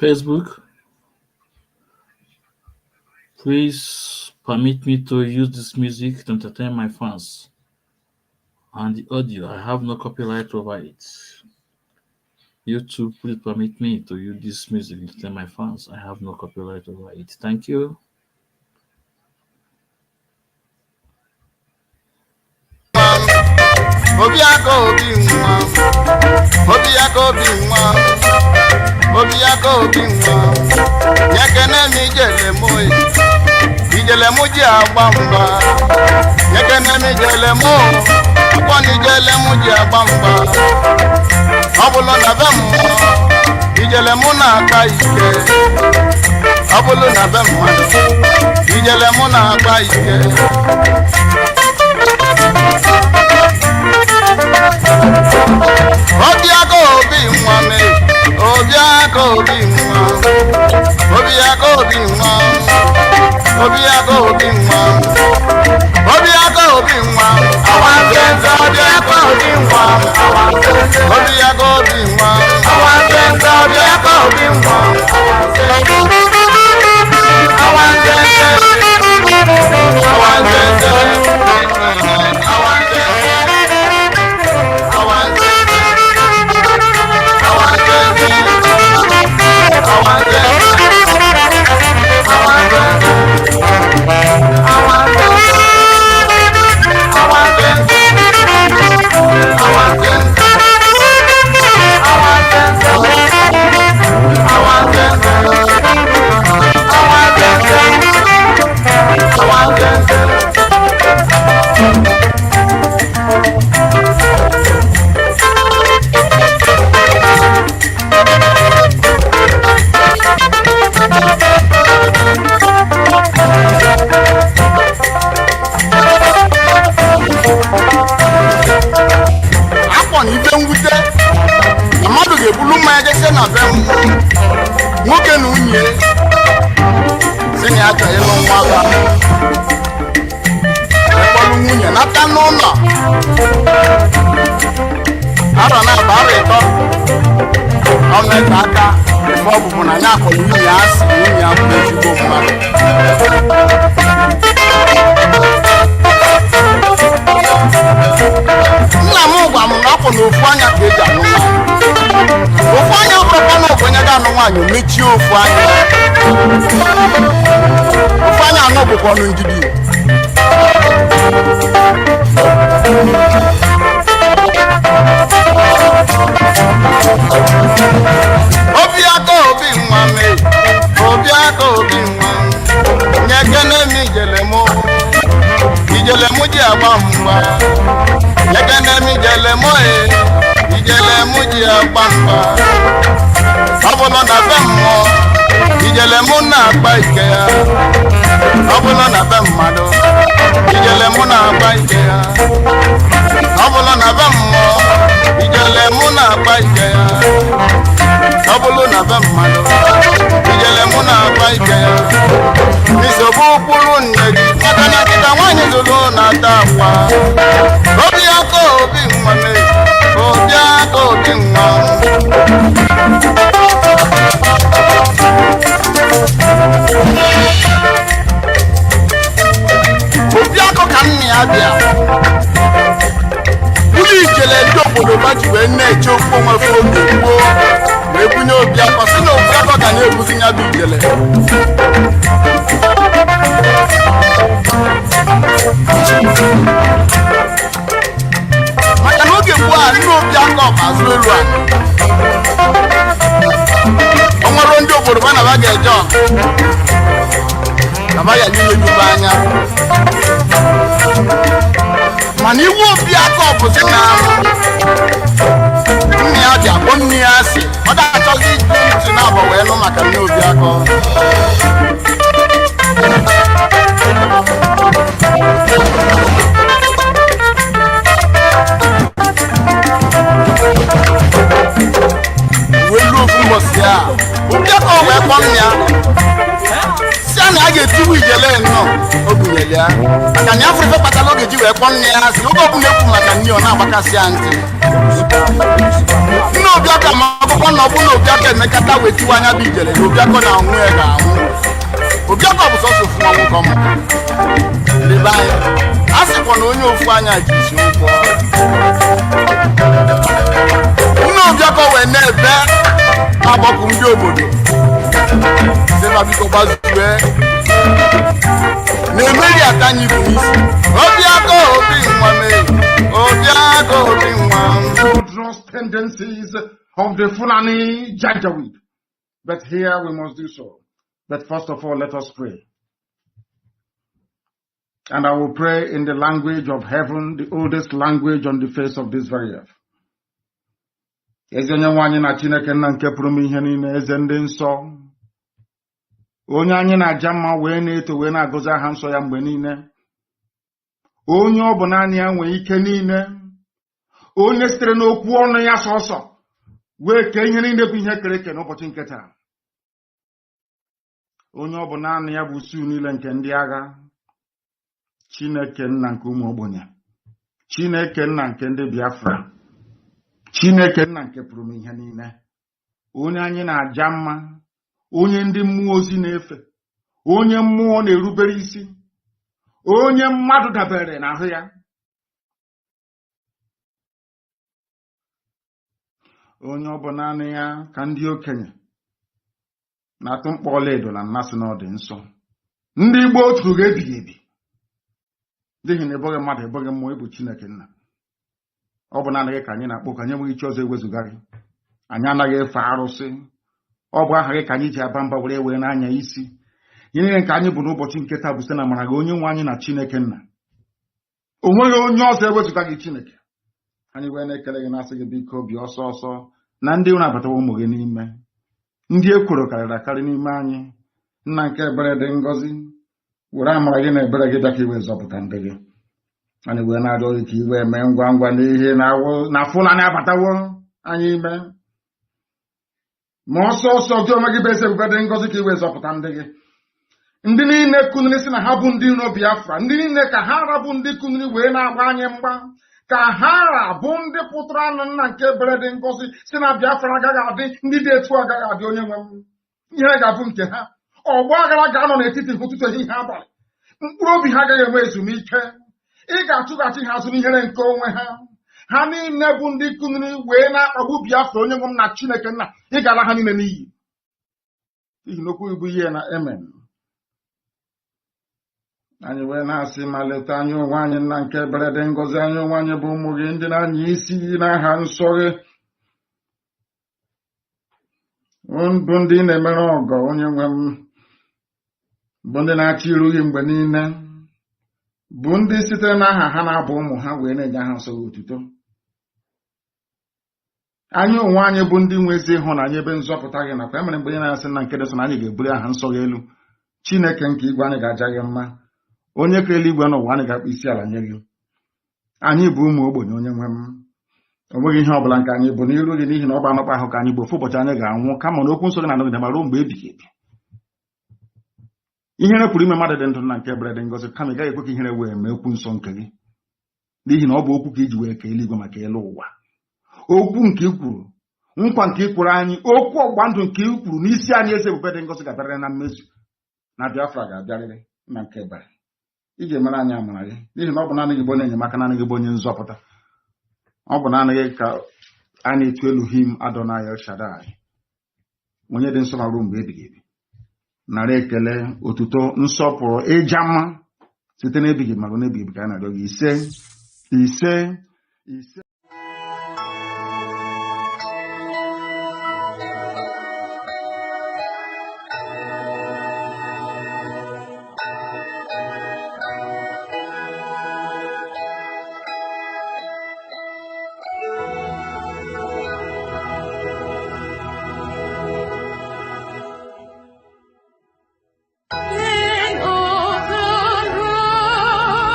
Facebook, please permit me to use this music to entertain my fans. And the audio, I have no copyright over it. YouTube, please permit me to use this music to entertain my fans. I have no copyright over it. Thank you. Obiako binwa yakene mi jele mo ji agbamba yakene mi jele mo akoni jele mo ji agbamba obulo na be mo ijele mo na aka ike obulo na be mo ijele mo na aka ike Obiako binwa me Obiako binwa Obiako binwa Obiako binwa Obiako binwa Awanzenza Obiako binwa Obiako binwa Awanzenza Obiako binwa Awanzenza nwoke na unye si na acha ịlụ nwa ba ekpọlụ nwunye nata n'ụlọ arọ na-abara ịtọ ọmeta aka ife ọbụbụ na ya akọrọ nwunye asị nwunye abụ ezigbo mmadụ nna m gwa m na ọ bụ na ofu anya ka eji anụ nwa ofu anya ọkpọkọ na ọkwenye ga-anụ nwaanyị mechie ofu anya anụ bụkwa ọnụ njidi Obiako obi nwa me Obiako obi nwa nyekene mi ijele mo ji agba mgba nyekene mi ijele mo ji agba mgba ọbụla na be mmụọ ijele mụ na-agba ike ya ọbụla na be mmadụ ijele mụ na-agba ike ya ọbụla na be mmụọ ijele mụ na-agba ike ya ọbụla na be mmadụ ijele mụ na-agba ike ya nsogbu ụkpụrụ nne gị maka na kịta nwaanyị lụrụ na-ata akwa Obiako obi nwa me Obiako obi nwa Obiako ka nne ya bịa ụlọ ijele ndị obodo ma ji wee na-eche okwu nwefe oge gboo wee bunye Obiako si na Obiako ga na-ebuzi ya bụ ijele maka na oge gboo a ndị Obiako bazụ elu a o nwere ndị obodo ba na ba ga-eje ọgụ na ba ya n'ime duba anya mana iwu Obiako bụzi na nne ya dị akpọ nne ya asị ọ da-achọzi iji na-abọ wee nụ maka nne Obiako welu ofu mbọsị ya Obiako wee kpọ nne ya si a na a ga-etiwu ijele nnọọ o bunyere ya maka na afọ ife kpatara oge ji wee kpọ nne ya si oge ọbụla ekwu maka nne ọ na-agbakasị ya ntị nne Obiako ma akwụkwọ ọkwa na ọbụ na Obiako emekata wetiwa anya bụ ijele na Obiako na anwụ ya ga-anwụ. Obiako bụ sọsọ ofu nwoke ọmụ. Lebe anya a sịkwa na onye ofu anya ji isi ụkwụ. Nne Obiako wee na-ebe agbapụ ndị obodo sịma biko gbazue na-emeri aka anyị bụ n'isi. Obiako obi nwa mee, Obiako obi nwa. Dangerous tendencies of the Fulani Janjaweed. But here we must do so. But first of all, let us pray. And I will pray in the language of heaven, the oldest language on the face of this very earth. Eze onye nwe anyị na Chineke nna nke pụrụ m ihe niile, eze ndị nsọ, onye anyị na-aja mma wee na-eto wee na-agọzi aha nsọ ya mgbe niile, onye ọ bụ naanị ya nwee ike niile, onye sitere n'okwu ọnụ ya sọsọ wee kee ihe niile bụ ihe kere eke n'ụbọchị nke taa, onye ọ bụ naanị ya bụ usu niile nke ndị agha, Chineke nna nke ụmụ ogbenye, Chineke nna nke ndị Biafra, Chineke nna nke pụrụ m ihe niile, onye anyị na-aja mma, onye ndị mmụọ ozi na-efe, onye mmụọ na-erubere isi, onye mmadụ dabere n'ahụ ya, onye ọ bụ naanị ya ka ndị okenye na-atụ mkpọ ọlaedo na mmasị na ọ dị nsọ. Ndị Igbo otu ga-ebighị ebi n'ihi na eboghị mmadụ eboghị mmụọ, ịbụ Chineke nna. Ọ bụ naanị gị ka anyị na-akpọ, ka anyị enweghị chi ọzọ ewezụga gị. Anyị anaghị efe arụsị. Ọ bụ aha gị ka anyị ji aba mba were n'anya isi. Ihe niile nke anyị bụ n'ụbọchị nke taa bụ site na amara gị, onye nwe anyị na Chineke nna. O nweghị onye ọzọ ewezụga gị Chineke. Anyị wee na-ekele gị na-asị gị biko bịa ọsọ ọsọ na ndị unu abatawa ụmụ gị n'ime, ndị ekworo karịrị akarị n'ime anyị. Nna nke ebere dị ngọzi, were amara gị na ebere gị bịa ka iwe zọpụta ndị gị. Anyị wee na-arịọ gị ka iwe mee ngwa ngwa n'ihe na Fulani abatawo anyị ime, ma ọsọ ọsọ gị onwe gị bụ eze ebube dị ngọzi ka iwe zọpụta ndị gị. Ndị niile kuniri si na ha bụ ndị iro Biafra, ndị niile ka ha rabụ ndị kuniri wee na-agba anyị mgba, ka ha rabụ ndị pụtara nụ nna nke ebere dị ngọzi si na Biafra agaghị adị, ndị dị etu agaghị adị. Onye nwe m, ihe ga-abụ nke ha. Ọgba aghara ga-anọ n'etiti ụtụtụ ehihie abalị, mkpụrụ obi ha agaghị enwe ezumike. Ị ga-achụghachi ha azụ n'ihere nke onwe ha. Ha niile bụ ndị kuniri wee na-akpagbu Biafra. Onye nwe m na Chineke nna, ị ga-ala ha niile n'iyi n'ihi na okwu ibu ihe na amen. Anyị wee na-asị ma leta anyị onwe anyị nna nke ebere dị ngọzi, anyị onwe anyị bụ ụmụ gị ndị na-anya isi n'aha nsọ gị, bụ ndị na-emere ọgọ. Onye nwe m, bụ ndị na-achị iru gị mgbe niile, bụ ndị sitere n'aha ha na-abụ ụmụ ha wee na-enye aha nsọ gị otuto. Anyị onwe anyị bụ ndị nwe ezi ịhụnanya ebe nzọpụta gị nakwa emere mgbe anyị na-asị na nke dị nsọ na anyị ga-ebuli aha nsọ gị elu. Chineke nke igwe, anyị ga-aja gị mma. Onye ka eluigwe n'ụwa, anyị ga-akpọ isi ala nye gị. Anyị bụ ụmụ ogbenye. Onye nwe m, o nweghị ihe ọbụla nke anyị bụ n'iru gị, n'ihi na ọ bụ anọkpa ahụ ka anyị bụ. Ofu ụbọchị anyị ga-anwụ, kama na okwu nsọ gị na-anọgide ma ruo mgbe ebighị ebi. Ihere pụrụ ime mmadụ dị ndụ na nke ebere dị ngọzi, kama ị gaghị ekwe ka ihere wee mee okwu nsọ nke gị, n'ihi na ọ bụ okwu ka iji wee ka eluigwe maka elu ụwa. Okwu nke i kwuru, nkwa nke i kwuru anyị, okwu ọgba ndụ nke i kwuru n'isi anyị, eze ebube dị ngọzi ga-abịarịrị na mmezu, na Biafra ga-abịarịrị na nke ebere. Ị ga-emere anyị amara gị, n'ihi na ọ bụ naanị gị bụ onye enyemaka, naanị gị bụ onye nzọpụta. Ọ bụ naanị gị ka a na-etu Elohim Adonai El Shaddai, onye dị nsọ ma ruo mgbe ebighị ebi. Nara ekele, otuto, nsọpụrụ, ịja mma site n'ebighị ma ruo n'ebighị ebi ka a na-arịọ gị. Ise ise ise. King of the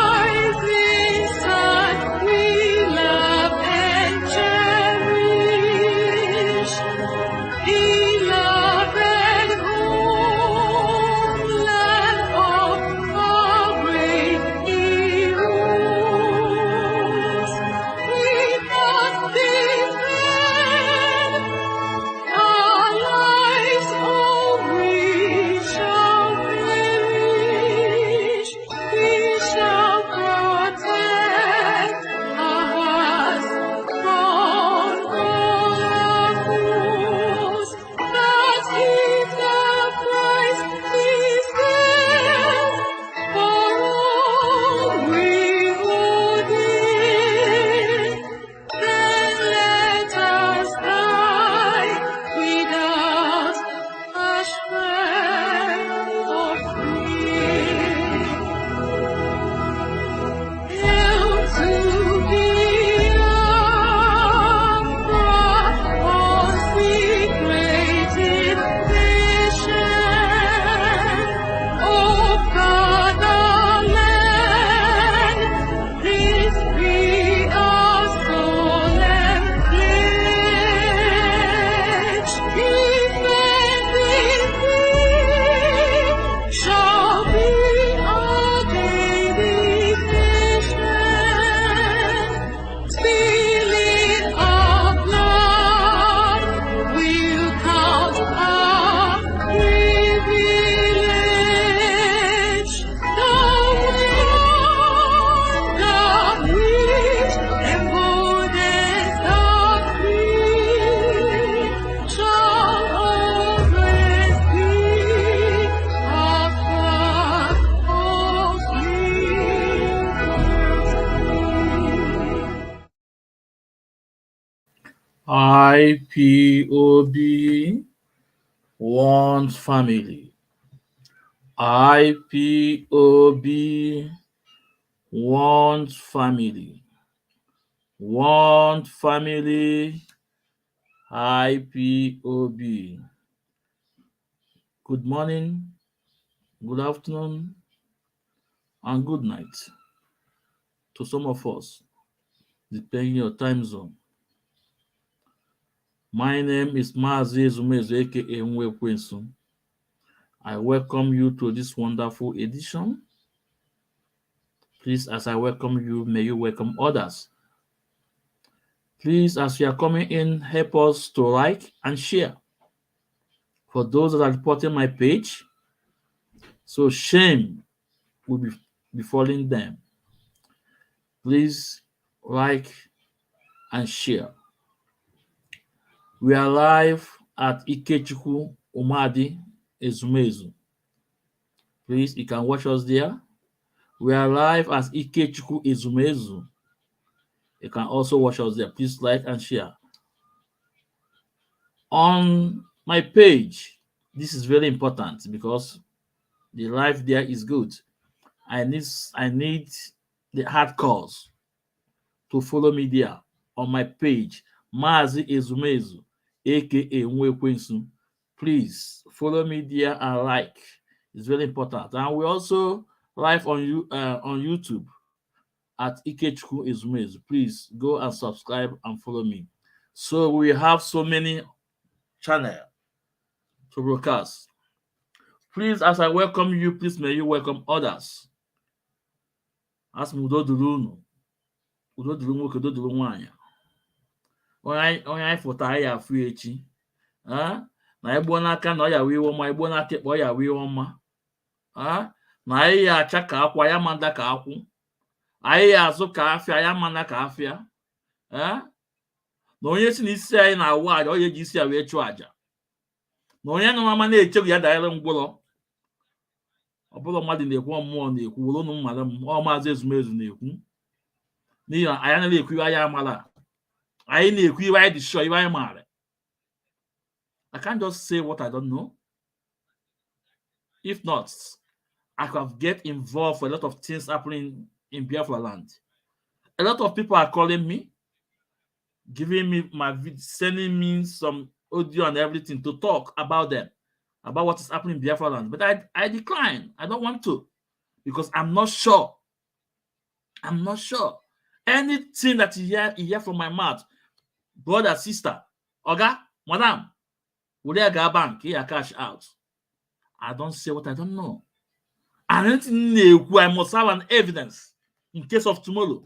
rising sun, we love. IPOB wants family. IPOB wants family. Want family. IPOB. Good morning, good afternoon, and good night to some of us, depending on your time zone. My name is Mazi aka Nwekwensu. I welcome you to this wonderful edition. Please, as I welcome you, may you welcome others. Please, as you are coming in, help us to like and share. For those that are reporting my page, so shame will be befalling them. Please like and share. We are live at Ikechukwu Umadi Ezumezu. Please, you can watch us there. We are live as Ikechukwu Ezumezu. You can also watch us there. Please like and share. On my page, this is very important because the live there is good. I need the hardcores to follow me there on my page, Mazi Ezumezu, aka Nwekwensu. Please follow me there and like. It's very important. And we also live on YouTube at Ikechukwu Ezumezu. Please go and subscribe and follow me. So we have so many channels to broadcast. Please, as I welcome you, please may you welcome others. As udo duru unu, udo duru nwoke, udo duru nwanyị. Onye anyị fụtara ya afụ echi. Na egbo n'aka na ọ ya wee ọma, egbo n'aka ekpe ọ ya wee ọma. Na anyị ya acha ka akwa ya manda ka akwụ. Anyị ya azụ ka afịa ya manda ka afịa. Na onye si n'isi anyị na-awụ aja, ọ ya eji isi ya wee chụọ aja. Na onye nọ n'ama na-echegbu ya danyere ngwụrọ. Ọ bụrụ mmadụ na-ekwu, mmụọ na-ekwu, were unu mmara m, ọ Maazị Ezumezu na-ekwu. N'ihi na anyị anaghị ekwu iwe anyị amara. Anyị na-ekwu iwe anyị dị sure, iwe anyị maara. I can't just say what I don't know. If not, I could get involved for a lot of things happening in Biafra land. A lot of people are calling me, giving me sending me some audio and everything to talk about them, about what is happening in Biafra land. But I decline. I don't want to, because I'm not sure. I'm not sure. Anything that you hear from my mouth, brother, sister, oga, madam, will I go bank, here cash out? I don't say what I don't know. And anything I must have an evidence in case of tomorrow.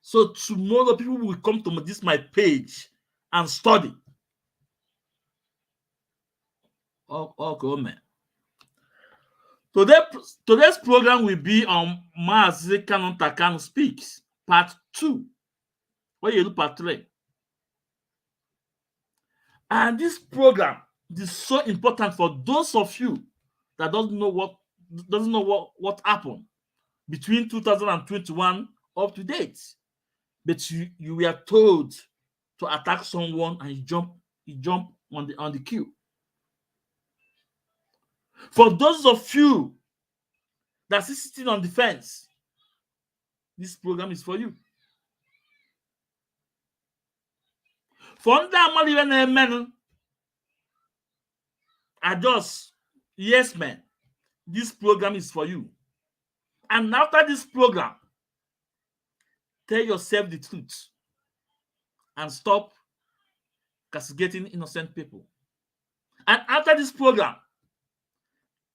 So tomorrow people will come to this my page and study. Okay, man. Today's program will be on Mazi Kanunta Kanu Speaks, part 2. Where you do part 3. And this program is so important for those of you that doesn't know what happened between 2021 up to date. But you were told to attack someone and you jump on the queue. For those of you that is sitting on the fence, this program is for you. For men are just yes men. This program is for you. And after this program, tell yourself the truth and stop castigating innocent people. And after this program,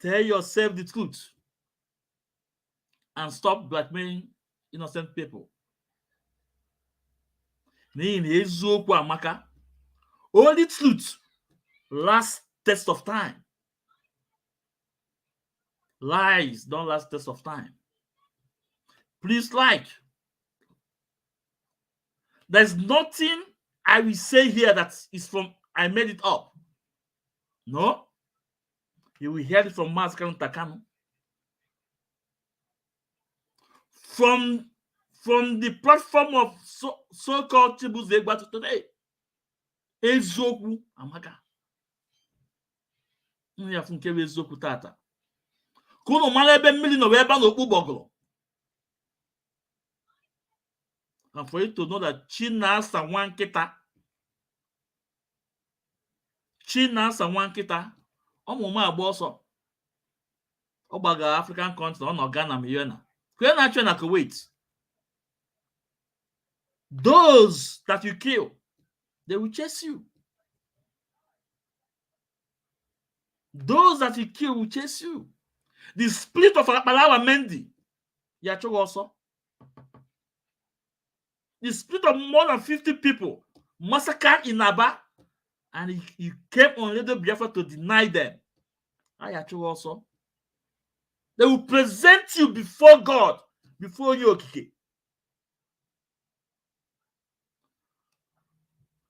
tell yourself the truth and stop blackmailing innocent people. Only truth lasts test of time. Lies don't last test of time. Please like. There's nothing I will say here that is from I made it up. No. You will hear it from Mazi Kanunta Kanu. From the platform of so-called Chibuze Gbatu today. Eziokwu amaka. Ya fu nke bụ eziokwu tata. Ka unu mara ebe mmiri nọ ebe a n'okpu gbọgụrụ. And for you to know that Chinasa nwa nkịta. Chinasa nwa nkịta. Ọmụmụ agba ọsọ. Ọ gbagara African country ọ nọ Ghana ma ihe na. Ka na-achọ na Kuwait. Those that you kill, they will chase you. Those that you kill will chase you. The split of Akpalawa Mendy, Yacho also. The split of more than 50 people massacred in Aba, and he came on Radio Biafra to deny them. Yacho also. They will present you before God, before you, Okike.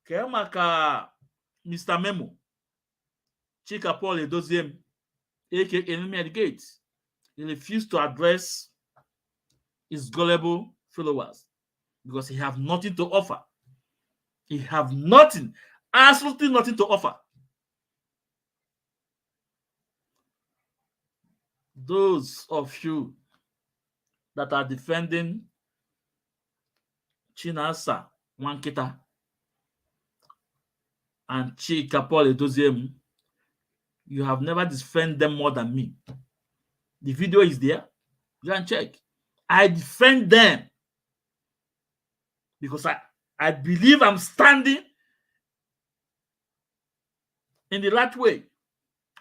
Kemaka Mr. Memo, Chika Paul Edoziem, aka Enemy at the Gate, he refused to address his gullible followers because he have nothing to offer. He have nothing, absolutely nothing to offer. Those of you that are defending Chinasa Wankita and Chika Paul Edoziem, you have never defended them more than me. The video is there. You can check. I defend them because I believe I'm standing in the right way.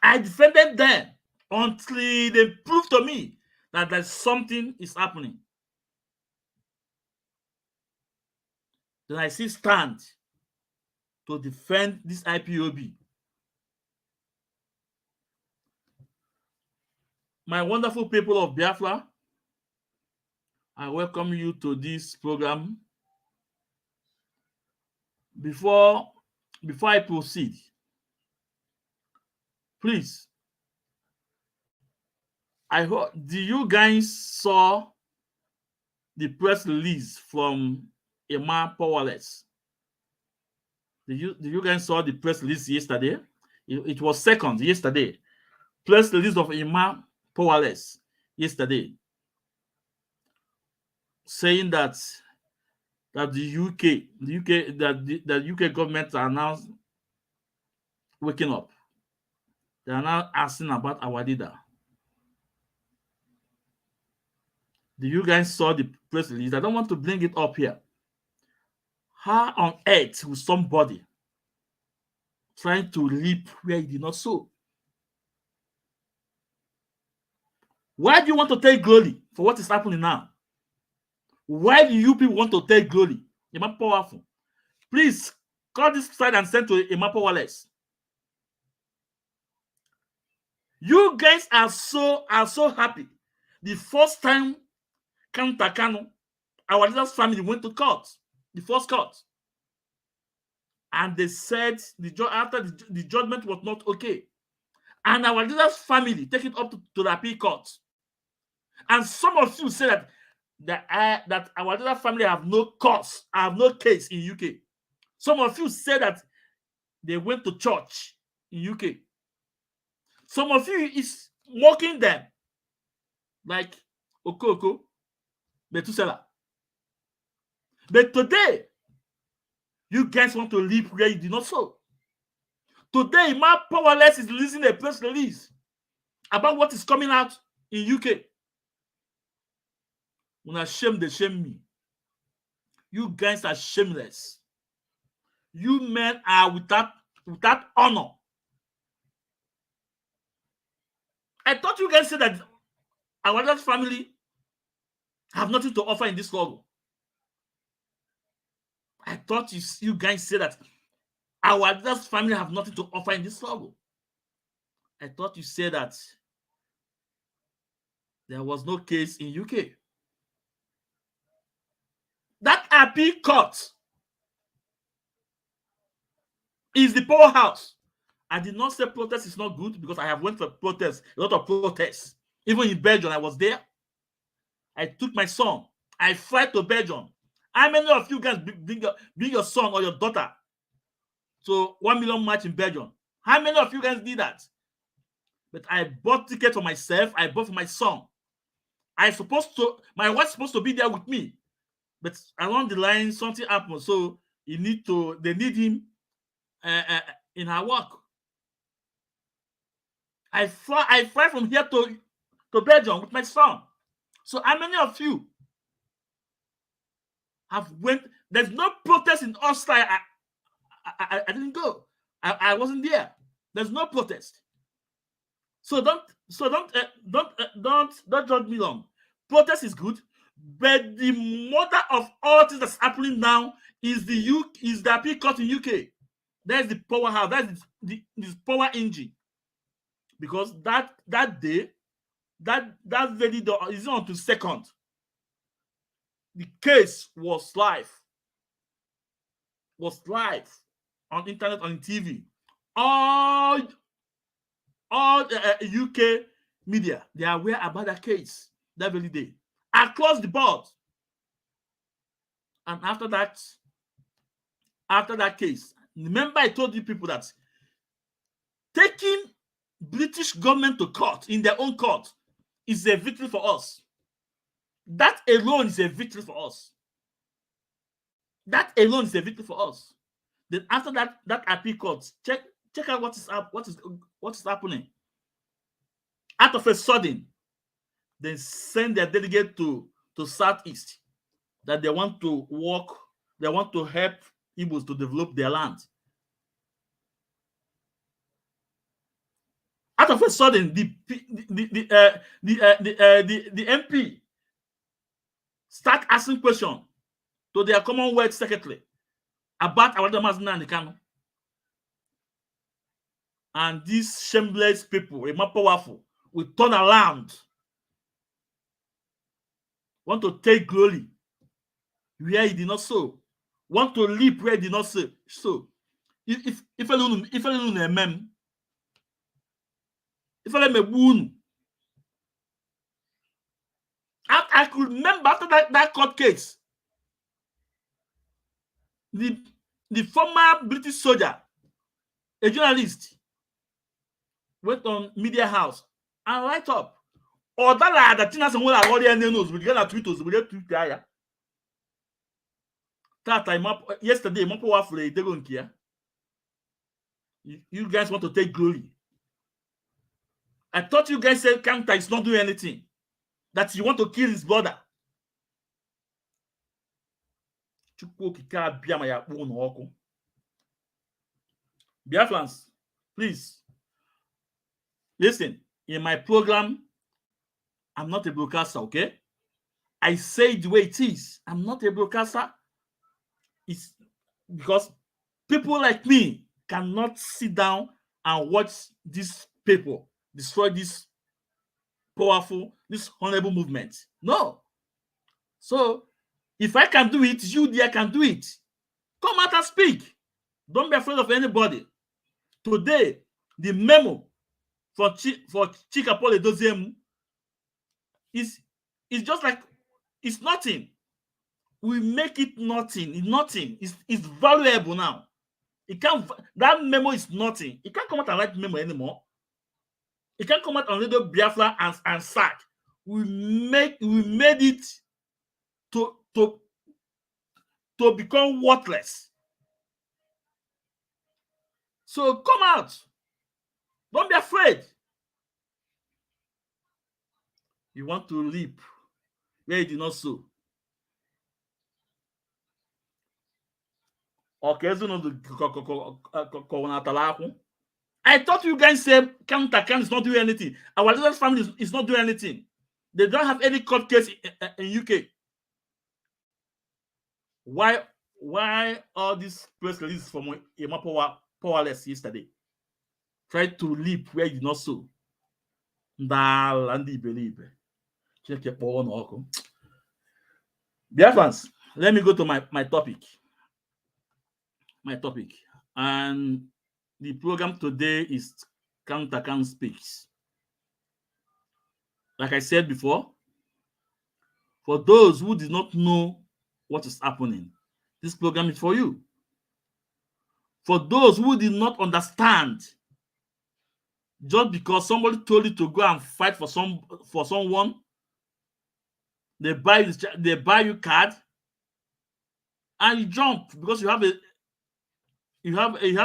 I defended them until they prove to me that there's something is happening. Then I still stand to defend this IPOB. My wonderful people of Biafra, I welcome you to this program. Before I proceed, please, I hope, do you guys saw the press release from Emma Powerless? Did you guys saw the press release yesterday? It was second yesterday. Press release of Emma Powerless yesterday, saying that the UK government are now waking up. They are now asking about our leader. Do you guys saw the press release? I don't want to bring it up here. How on earth will somebody trying to leap where he did not sow? Why do you want to take glory for what is happening now? Why do you people want to take glory? Emma Powerful. Please call this side and send to Emma Powerless. You guys are so happy. The first time Kanunta Kanu, our leader's family, went to court, the first court, and they said after the judgment was not okay, and our leader's family take it up to the appeal court. And some of you say that our leader's family have no cause, have no case in UK. Some of you say that they went to church in UK. Some of you is mocking them like Okoko, Betusela. But today, you guys want to live where you did not sow. Today, my Powerless is releasing a press release about what is coming out in UK. When I shame, they shame me. You guys are shameless. You men are without honor. I thought you guys said that our other family have nothing to offer in this struggle. I thought you guys said that our other family have nothing to offer in this struggle. I thought you said that there was no case in UK. That appeal court is the powerhouse. I did not say protest is not good because I have went for protests, a lot of protests. Even in Belgium, I was there. I took my son. I flew to Belgium. How many of you guys bring your son or your daughter to 1 million march in Belgium? How many of you guys did that? But I bought ticket for myself. I bought for my son. My wife's supposed to be there with me. But along the line, something happened. So they need him in her work. I fly from here to Belgium with my son. So how many of you have went? There's no protest in Austria. I didn't go. I wasn't there. There's no protest. So don't judge me long. Protest is good, but the mother of all things that's happening now is the appeal court in UK. That's the powerhouse. That's the power engine. Because that day, that very day is on to second. The case was live on internet, on TV. All UK media, they are aware about that case that very day across the board. And after that case, remember I told you people that taking British government to court in their own court is a victory for us. That alone is a victory for us. That alone is a victory for us. Then after that appeal court, check out what is happening. Out of a sudden, they send their delegate to Southeast that they want to work, they want to help Igbos to develop their land. Out of a sudden, the MP start asking questions to their Commonwealth Secretary about our Mazi and Kanu. And these shameless people, more powerful, will turn around, want to take glory where he did not sow, want to leap where he did not sow. So, if I could remember after that court case, the former British soldier, a journalist, went on Media House and write up. Or that thing has already knows we get tweet that time up yesterday, you guys want to take glory. I thought you guys said Kanunta is not doing anything. That you want to kill his brother. Biafrans, please listen. In my program, I'm not a broadcaster, okay? I say it the way it is. I'm not a broadcaster. It's because people like me cannot sit down and watch these people destroy this powerful, this honorable movement. No. So, if I can do it, you there can do it. Come out and speak. Don't be afraid of anybody. Today, the memo for Chikapole Doziem is just like, it's nothing. We make it nothing. It's nothing. It's valuable now. That memo is nothing. It can't come out and write memo anymore. It can't come out on Radio Biafra and sack. We made it to become worthless. So come out. Don't be afraid. You want to leap where you did not sow. Okay, I thought you guys said Kanunta is not doing anything. Our leader's family is not doing anything. They don't have any court case in UK. Why all these press releases from Powerless yesterday? Try to leap where you did not sow. Dear fans, let me go to my topic. And the program today is Kanunta Speaks. Like I said before, for those who did not know what is happening, this program is for you. For those who did not understand, just because somebody told you to go and fight for someone, they buy you card, and you jump because you have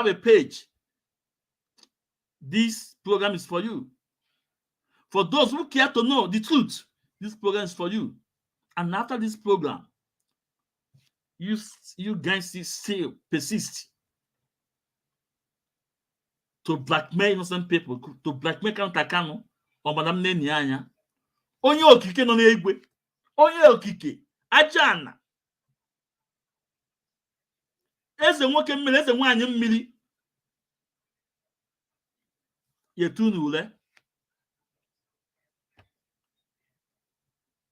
a page. This program is for you. For those who care to know the truth, this program is for you. And after this program, you guys still persist to blackmail innocent people, to blackmail Kanunta Kanu or Madam Neni Anya. Onye okike no n'egwe. Onye okike ajana. Eze nwoke mmiri, eze nwaanyị mmiri. Yetu n'ule.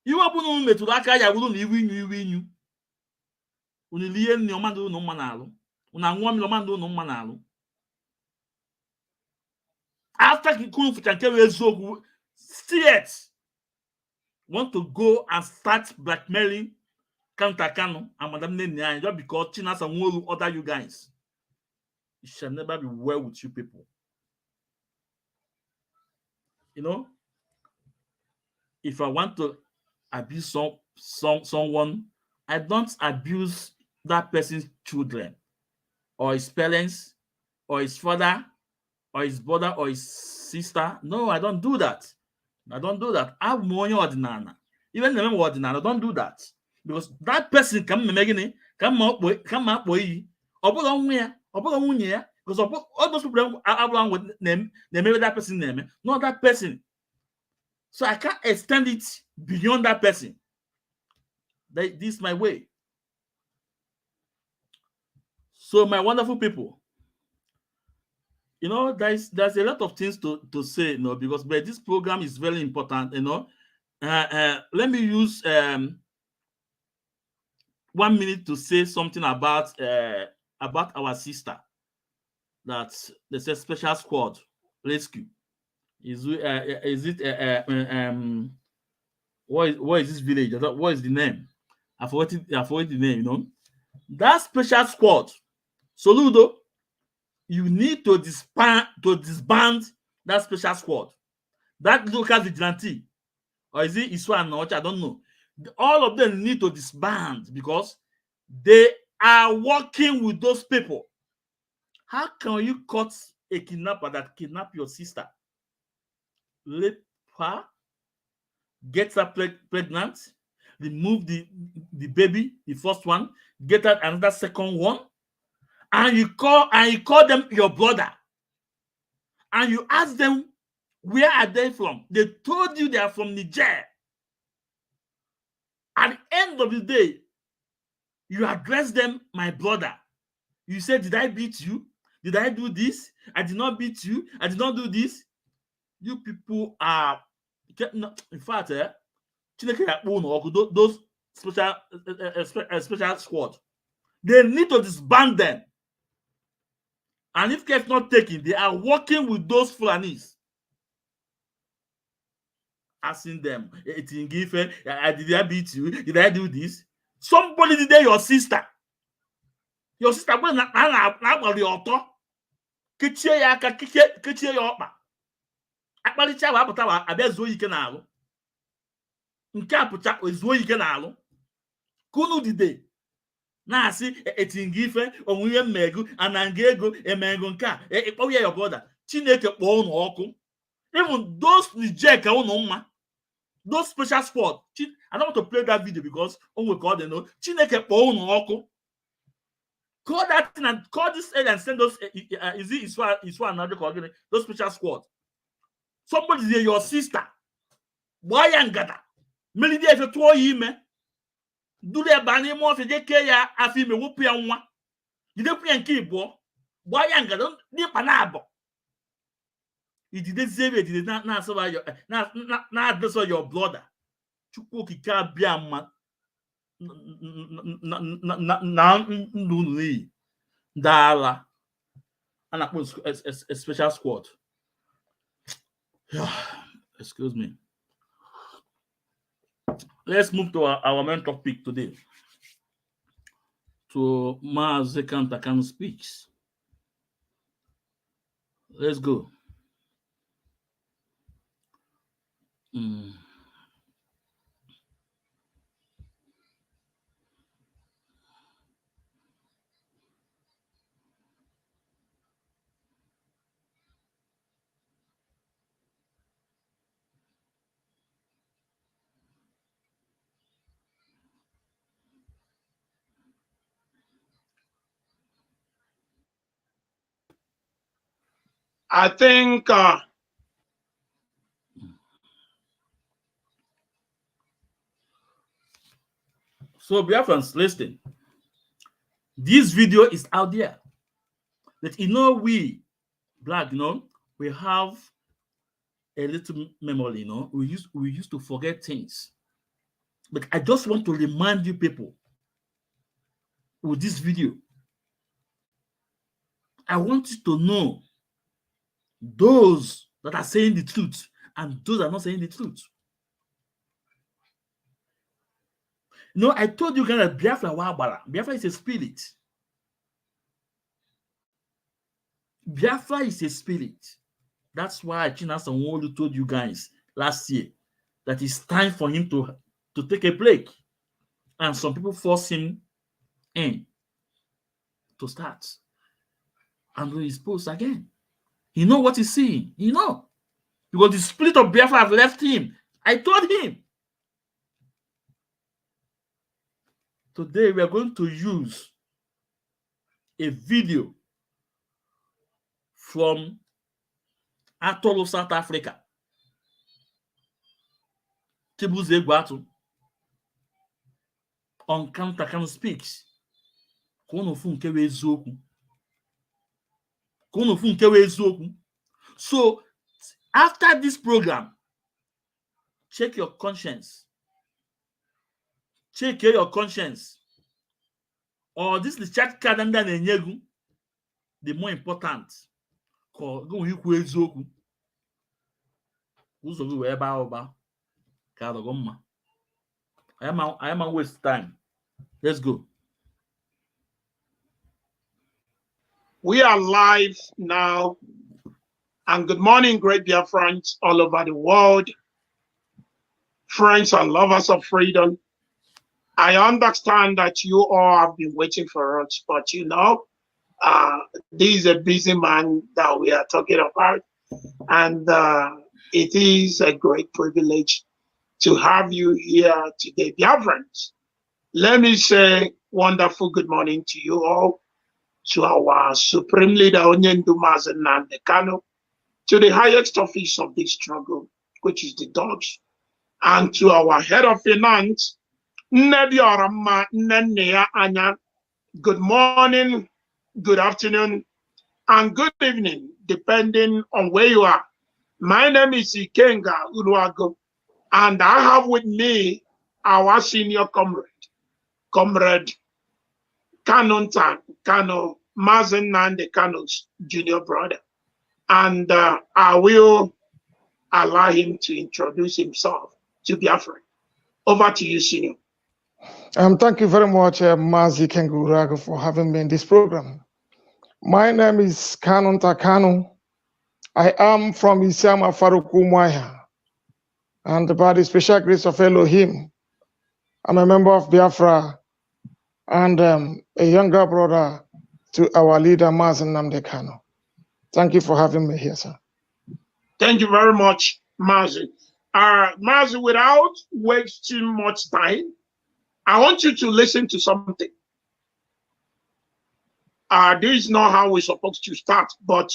Iwe ọbụla unu metụrụ aka ya bụrụ na iwu inyu. Unu lie nri ọmadụ unu mma n'alụ. Unu aṅụọ mmiri ọmadụ unu mma n'alụ. After Kunu Fuchankere Ezogu, still want to go and start blackmailing Kanunta Kanu and Madam Neni just because Chinas and Wolu order you guys. It shall never be well with you people. You know, if I want to abuse someone, I don't abuse that person's children or his parents or his father or his brother or his sister. No, I don't do that. I don't do that. I'm more ordinary. Even the ordinary, I don't do that. Because that person come up with because all those people are with name, they maybe that person name, not that person. So I can't extend it beyond that person. This is my way. So my wonderful people, you know, there's a lot of things to say, you know, because but this program is very important, you know. Let me use 1 minute to say something about our sister. That there's a special squad rescue. Is it what is this village? What is the name? I forgot the name, you know. That special squad, Soludo, you need to disband that special squad. That local vigilante, or is it Iswa and Nocha? I don't know. All of them need to disband because they are working with those people. How can you cut a kidnapper that kidnapped your sister, rape her, get her pregnant, remove the baby, the first one, get her another second one, and you call them your brother, and you ask them where are they from? They told you they are from Niger. At the end of the day, you address them, my brother. You say, did I beat you? Did I do this? I did not beat you. I did not do this. You people are, in fact, those special squad, they need to disband them. And if care is not taken, they are working with those Fulanis. Asking them, did I beat you? Did I do this? Somebody did your sister. Your sister went na your auto. Kichie ya aka, kichie ya ọkpa. Akpalicha wa apụta abịa zuo ike n'alụ. Nke apụcha ozuo ike n'alụ. Kunu dide na-asị etingi ife onwunye mmegu ananga ego emego nke a ịkpọwa ya your brother. Chineke kpọọ unu ọkụ. Even those Niger ka unu mma. Those special squad. I don't want to play that video because we call them know. Chineke kpọọ unu ọkụ. Call that thing and call this area and send those. Is it Iswa another coordinator? Those special squad. Somebody is your sister. Why angada? Melody if you told him, do the banning more if you care afime whoop ya one. You don't play and keep boy. Why angada? Nip anabo. You didn't say it, did not survive your not address your brother. Chukwuki can't be a man. Dala and I put a special squad. Excuse me. Let's move to our main topic today. to Mazi Kanu speaks. Let's go. I think So, Biafrans, listen. This video is out there. That we black, we have a little memory, we used to forget things. But I just want to remind you people with this video. I want you to know those that are saying the truth and those that are not saying the truth. I told you guys that Biafra Wabara. Biafra is a spirit. Biafra is a spirit. That's why China Sanwo-Olu told you guys last year that it's time for him to take a break. And some people force him in to start. And when he's post again, he know what he's seeing. Because the spirit of Biafra have left him. I told him. Today we are going to use a video from Atolo, South Africa. Chibuze Gwatu on Kanu speaks. So after this program, check your conscience. Check your conscience. Or this is the chat calendar the more important. Go eziokwu. I am a waste time. Let's go. we are live now. And good morning, great dear friends all over the world. Friends and lovers of freedom. I understand that you all have been waiting for us, but this is a busy man that we are talking about. And it is a great privilege to have you here today. Dear friends, let me say wonderful good morning to you all, to our Supreme Leader, Onyendu Mazi Kanu, to the highest office of this struggle, which is the Dodge, and to our head of finance, good morning, good afternoon, and good evening, depending on where you are. My name is Ikenga Uruago, and I have with me our senior comrade Kanunta, Kanu, Mazi Kanu's junior brother. And I will allow him to introduce himself to Biafra. Over to you, senior. Thank you very much, Mazi Kengurago, for having me in this program. My name is Kanunta Kanu. I am from Isiama Farukumwaya, and by the special grace of Elohim, I'm a member of Biafra and a younger brother to our leader, Mazi Kanu. Thank you for having me here, sir. Thank you very much, Mazi. Mazi, without wasting much time, I want you to listen to something. This is not how we're supposed to start, but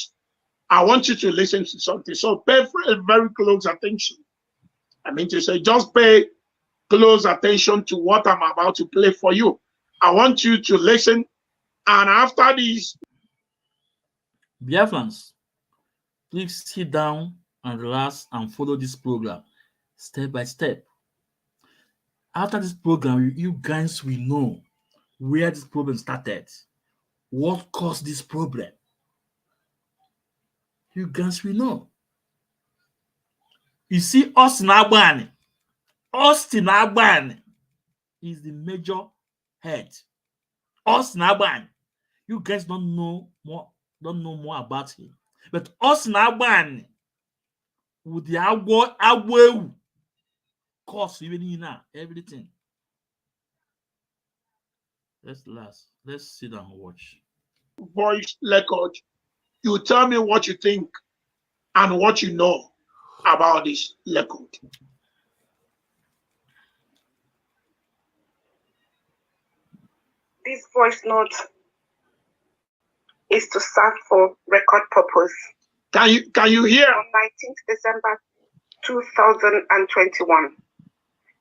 I want you to listen to something. So pay very close attention. I mean to say, just pay close attention to what I'm about to play for you. I want you to listen. And after this, Biafrans, please sit down and relax and follow this program step by step. After this program, you guys will know where this problem started, what caused this problem. You guys will know. You see, Austin Agbani is the major head Osnaban. You guys don't know more about him. But Osnaban with the agwo course even now, everything. Let's sit down and watch. Voice record. You tell me what you think and what you know about this record. This voice note is to serve for record purpose. Can you hear? On 19th December 2021,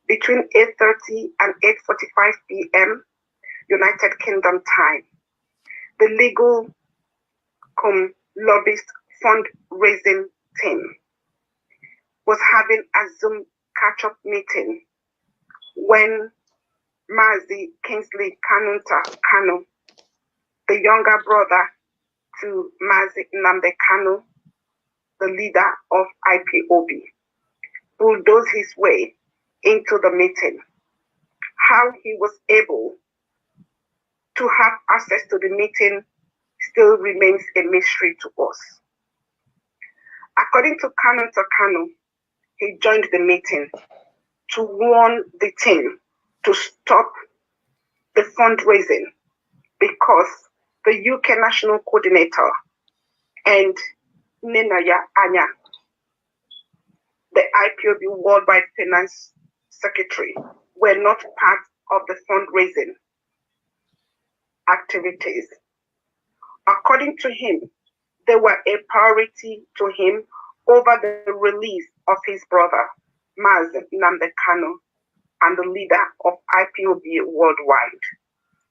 between 8:30 and 8:45 p.m. United Kingdom time, the legal lobbyist fundraising team was having a Zoom catch-up meeting when Mazi Kingsley Kanunta Kanu, the younger brother to Mazi Kanu, the leader of Ipob, bulldozed his way into the meeting. How he was able to have access to the meeting still remains a mystery to us. According to Kanunta Kanu, he joined the meeting to warn the team to stop the fundraising because the UK National Coordinator and Nenaya Anya, the Ipob Worldwide Finance Secretary, were not part of the fundraising activities. According to him, they were a priority to him over the release of his brother, Mazi Kanu, and the leader of Ipob worldwide.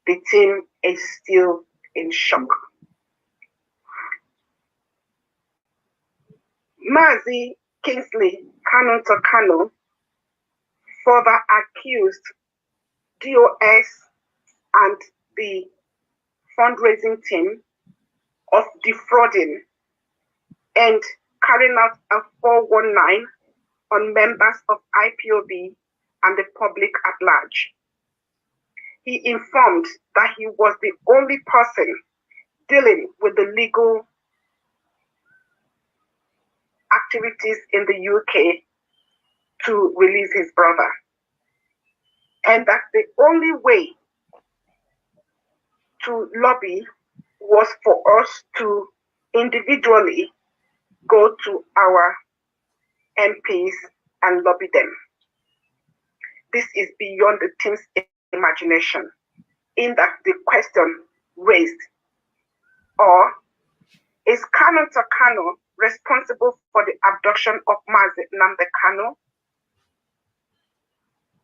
The team is still in shock. Mazi Kingsley Kanunta Kanu further accused DOS and the fundraising team of defrauding and carrying out a 419 on members of Ipob and the public at large. He informed that he was the only person dealing with the legal activities in the UK to release his brother. And that the only way to lobby was for us to individually go to our MPs and lobby them. This is beyond the team's imagination, in that the question raised, or is Kanunta Kanu responsible for the abduction of Mazi Kanu?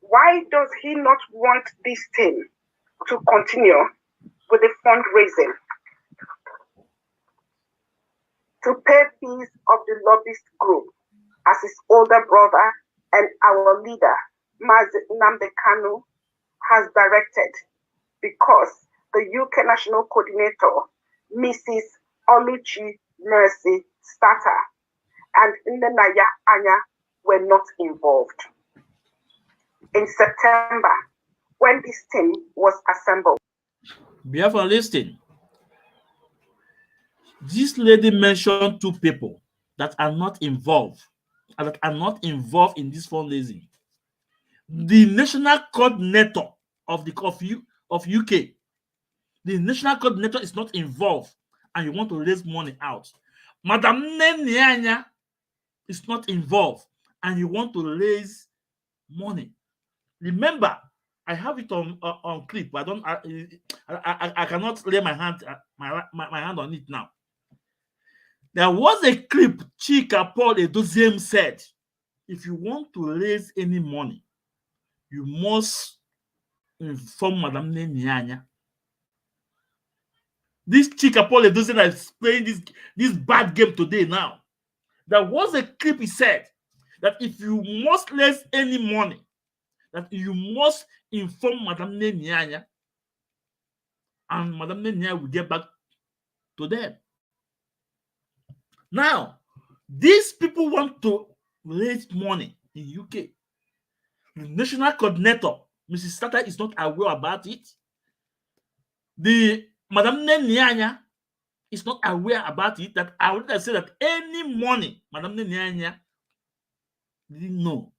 Why does he not want this team to continue with the fundraising to pay fees of the lobbyist group as his older brother and our leader, Mazi Kanu, has directed, because the UK National Coordinator, Mrs. Oluchi Mercy Starter, and Nenaya Anya were not involved. In September, when this team was assembled. Biafra, listen. This lady mentioned two people that are not involved in this fundraising. The national coordinator of UK. The national coordinator is not involved, and you want to raise money out. Madam Nenyanya is not involved, and you want to raise money. Remember, I have it on clip. I cannot lay my hand on it now. There was a clip Chika Paul Edoziem said, if you want to raise any money, you must inform Madam Nenyanya. This Chika Paul Edoziem is playing this bad game today now. There was a clip he said that if you must raise any money, that you must inform Madam Nenyanya, and Madam Nenyanya will get back to them. Now, these people want to raise money in UK. The national coordinator, Mrs. Starter, is not aware about it. The Madam Nyanya is not aware about it. That I would say that any money Madam Nyanya didn't know.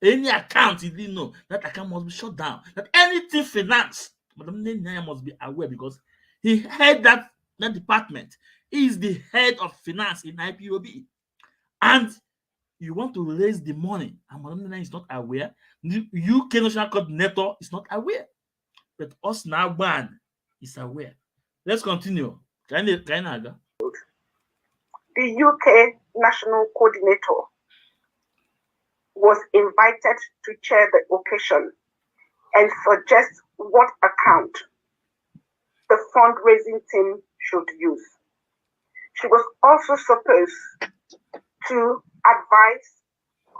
Any account he didn't know. That account must be shut down. That anything finance, Madam Nyanya must be aware because he head that department. He is the head of finance in IPOB. And you want to raise the money, and Madam Nyanya is not aware. The UK National Coordinator is not aware. But us now ban is aware. Let's continue. The UK National Coordinator was invited to chair the occasion and suggest what account the fundraising team should use. She was also supposed to advise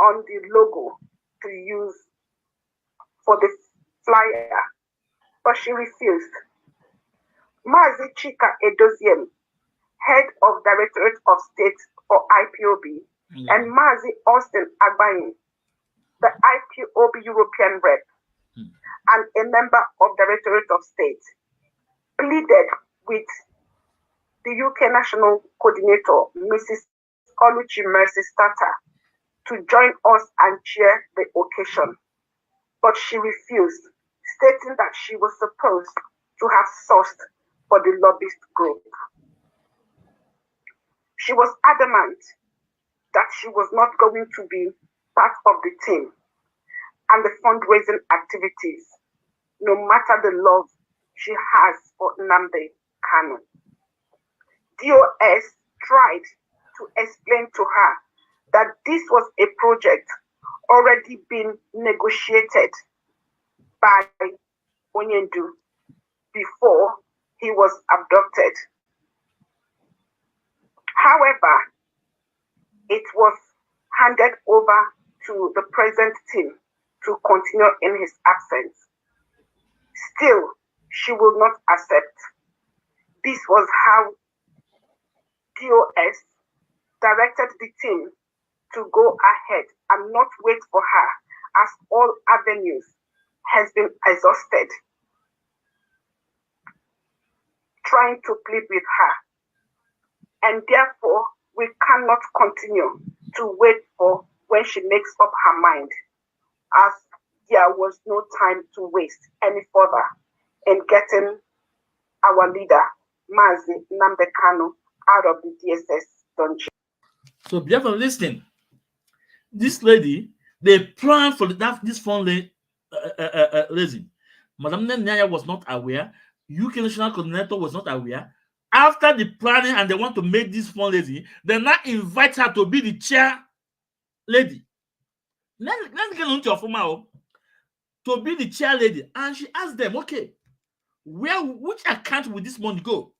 on the logo to use for the flyer, but she refused. Mazi Chika Edoziem, head of Directorate of State for IPOB, and Mazi Austin Agbayin, the IPOB European rep, and a member of Directorate of State, pleaded with the UK National Coordinator, Mrs. Oluchi Mercy Starter, to join us and chair the occasion. But she refused, stating that she was supposed to have sourced for the lobbyist group. She was adamant that she was not going to be part of the team and the fundraising activities, no matter the love she has for Nnamdi Kanu. DOS tried to explain to her that this was a project already been negotiated by Onyendu before he was abducted. However, it was handed over to the present team to continue in his absence. Still, she will not accept. This was how DOS directed the team to go ahead and not wait for her, as all avenues has been exhausted, trying to plead with her. And therefore, we cannot continue to wait for when she makes up her mind, as there was no time to waste any further in getting our leader, Mazi Nnamdi Kanu, out of the DSS dungeon. So, Biafra, listening. This lady, they planned for this fundraising. Madam Nyanya was not aware. UK National Coordinator was not aware. After the planning and they want to make this fundraising, they now invite her to be the chair lady. Let's get on to your former to be the chair lady. And she asked them, okay, which account will this money go?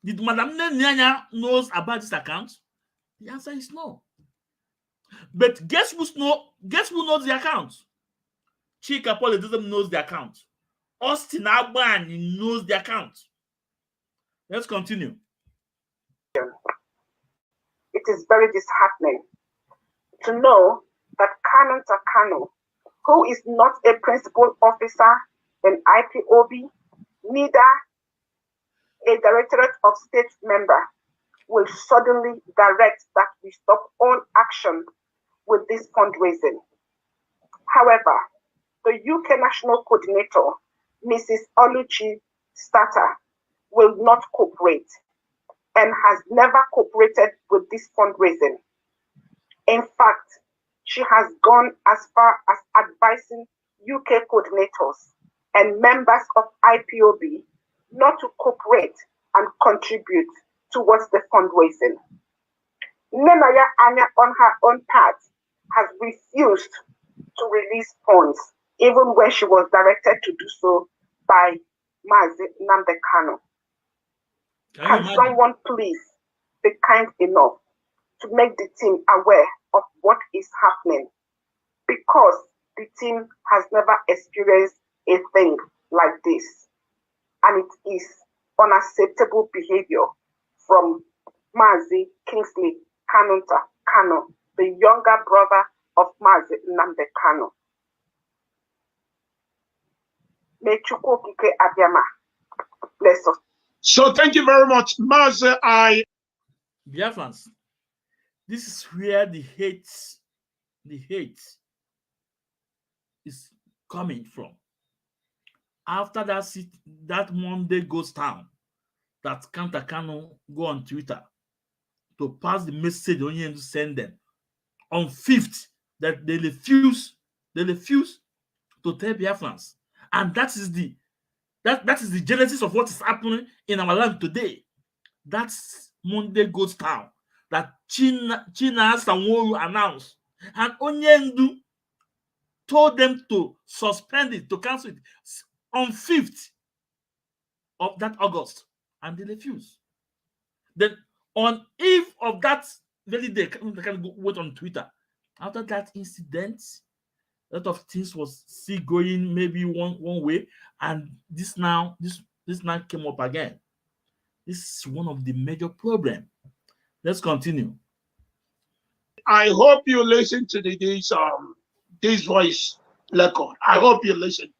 Did Madam Nyanya knows about this account? The answer is no. But guess who knows the account? Chika Polytism knows the account. Austin Agbayin knows the account. Let's continue. It is very disheartening to know that Kanunta Kanu, who is not a principal officer in IPOB, neither a Directorate of State member, will suddenly direct that we stop all action with this fundraising. However, the UK National Coordinator, Mrs. Oluchi Starter, will not cooperate and has never cooperated with this fundraising. In fact, she has gone as far as advising UK coordinators and members of IPOB not to cooperate and contribute towards the fundraising. Nenaya Anya, on her own part, has refused to release funds, even when she was directed to do so by Mazi Nnamdi Kanu. Can someone please be kind enough to make the team aware of what is happening? Because the team has never experienced a thing like this. And it is unacceptable behavior from Mazi Kingsley Kanunta Kanu, the younger brother of Mazi Nnamdi Kanu. May Chukwu Okike Abiama bless us. So thank you very much, Mazi. Biafrans, this is where the hate is coming from. After that Monday ghost town, that Kanu go on Twitter to pass the message on you to send them on 5th that they refuse to tell Biafrans, and that is the genesis of what is happening in our land today. That's Monday ghost town that China Sanwo-Olu announced, and Onyendu told them to suspend it, to cancel it on 5th of that August, and they refused. Then on eve of that very day, they can go wait on Twitter. After that incident, a lot of things was still going maybe one way, and this now came up again. This is one of the major problems. Let's continue. I hope you listen to this voice record. I hope you listen.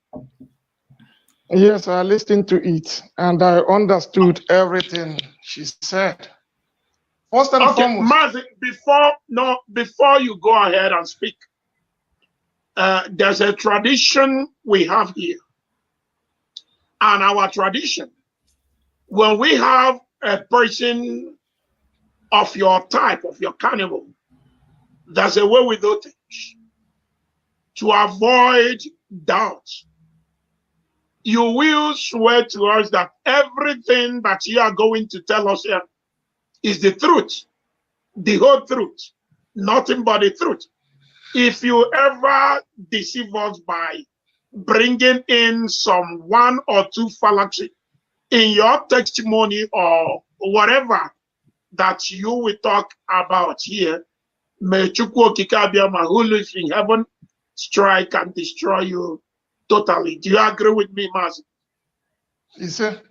Yes, I listened to it and I understood everything she said. First and foremost, Mazi, before you go ahead and speak, there's a tradition we have here. And our tradition, when we have a person of your type, of your carnival, there's a way we do things. To avoid doubt, you will swear to us that everything that you are going to tell us here is the truth, the whole truth, nothing but the truth. If you ever deceive us by bringing in some 1 or 2 fallacy in your testimony or whatever that you will talk about here, may Chukwu Okike Abiama, who lives in heaven, strike and destroy you totally. Do you agree with me, Mazi? He said.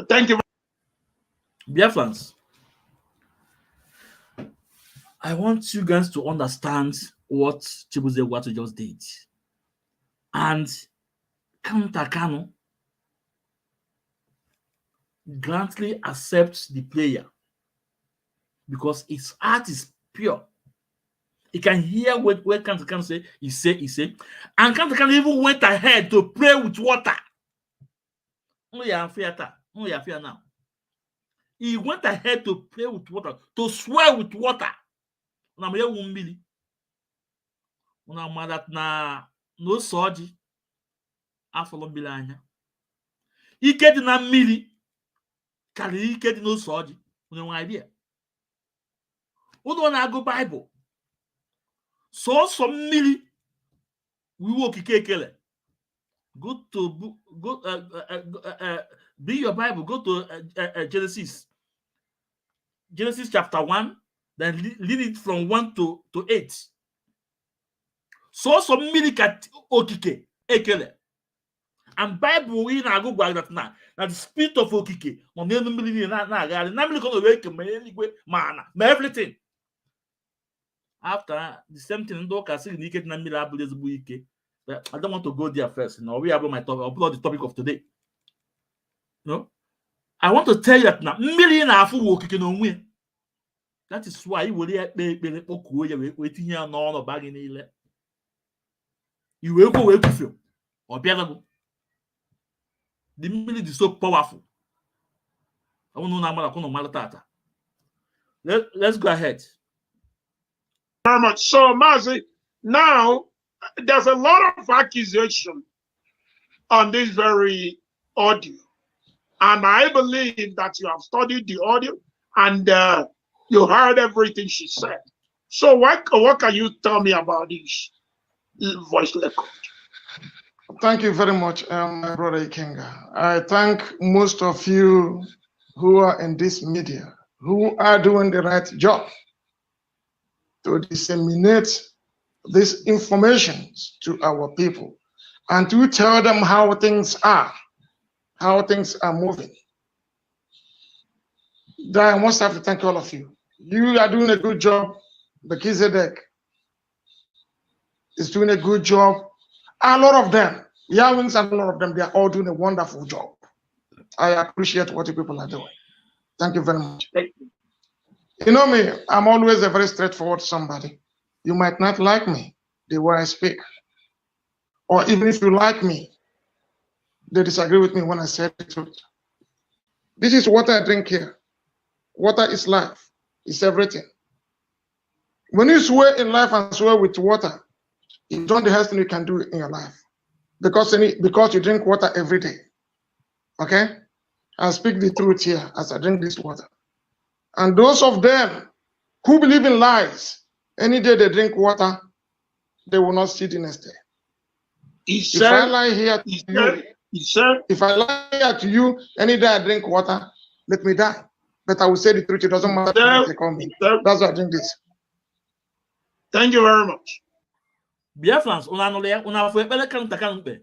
Thank you. Biafrans, I want you guys to understand what Chibuze Watu just did. And Kanunta Kanu gladly accepts the player because his heart is pure. He can hear what Kanunta Kanu say, he say. And Kanunta Kanu even went ahead to pray with water. Only you fear now. He went ahead to pray with water, to swear with water. Na me wumbili. Una madat na no soji. Afolo mbili anya. Ike di na mmiri. Kali ike di no soji. Una nwa idea. Uno na go Bible. So mmiri. We will kikekele. Go be your Bible. Go to Genesis chapter 1. Then lead it from 1 to 8. So some milikat okike ekele. And Bible we na go back that now. That the spirit of okike on the enemy na gonna wake mana everything. After the same thing, do ka say naked na mila abule ezigbo ike. I don't want to go there first. Now we have my topic. I'll put out the topic of today. No, I want to tell you that now million afu okike no nwe. That is why you will waiting here no bag in ile. You will go away with you. Or the military is so powerful. I want to know let's go ahead. Very much. So, Mazi, now there's a lot of accusation on this very audio. And I believe that you have studied the audio and you heard everything she said. So what can you tell me about this voice record? Thank you very much, my brother Ikenga. I thank most of you who are in this media, who are doing the right job to disseminate this information to our people and to tell them how things are moving. I must have to thank all of you. You are doing a good job. The Kizedek is doing a good job. A lot of them, Yawings and a lot of them, they are all doing a wonderful job. I appreciate what you people are doing. Thank you very much. You know me, I'm always a very straightforward somebody. You might not like me, the way I speak. Or even if you like me, they disagree with me when I say the truth. This is what I drink here. Water is life. It's everything. When you swear in life and swear with water, it's not the best thing you can do in your life. Because you drink water every day. Okay? I speak the truth here as I drink this water. And those of them who believe in lies, any day they drink water, they will not see the next day. If I lie here to you, if I lie here to you, any day I drink water, let me die. But I will say the truth. It doesn't matter what they call me. That's why I drink this. Thank you very much. Biafrans, una fo ekpele Kanunta Kanunta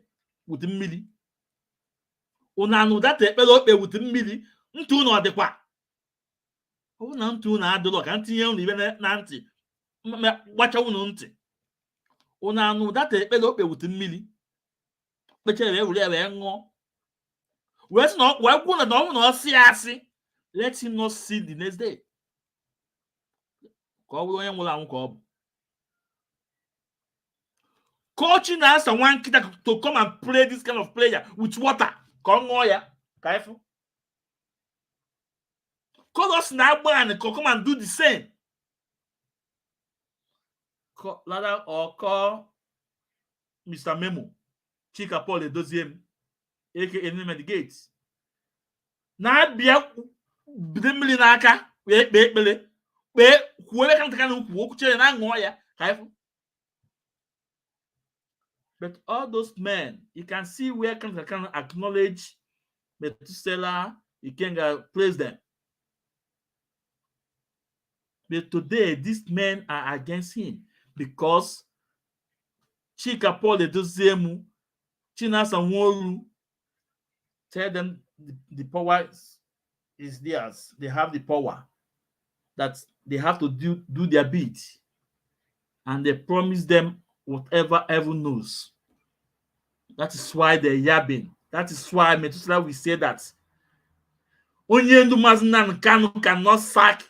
with mmili. Una no that ekpele okpe with mmili. Ntu no adekwa. O na ntu na adolo ka ntinye unu ibe na nti. Gbacha unu nti. Una no that ekpele okpe with mmili. Beche we wure we ngo. We no we kwu na no no si asi. Let him not see the next day. Ko wo onye nwula anwu ko. Coaching us and one kid to come and play this kind of player with water. Come on, yeah. Careful. Call us now and come and do the same. Call Lada or call Mr. Memo. Chika Paul the deuxième. aka name at the gates. Now be a Bimlinaka. We whoever can walk to an angoya. Careful. But all those men, you can see where Kanunta can acknowledge Methuselah, you can praise them. But today, these men are against him because Chika Paul the Dozemu, China Sanworu, tell them the power is theirs. They have the power that they have to do their bit. And they promise them whatever heaven knows. That is why they're yabbing. That is why Methuselah will say that Onyendu Maznan Kanu cannot sack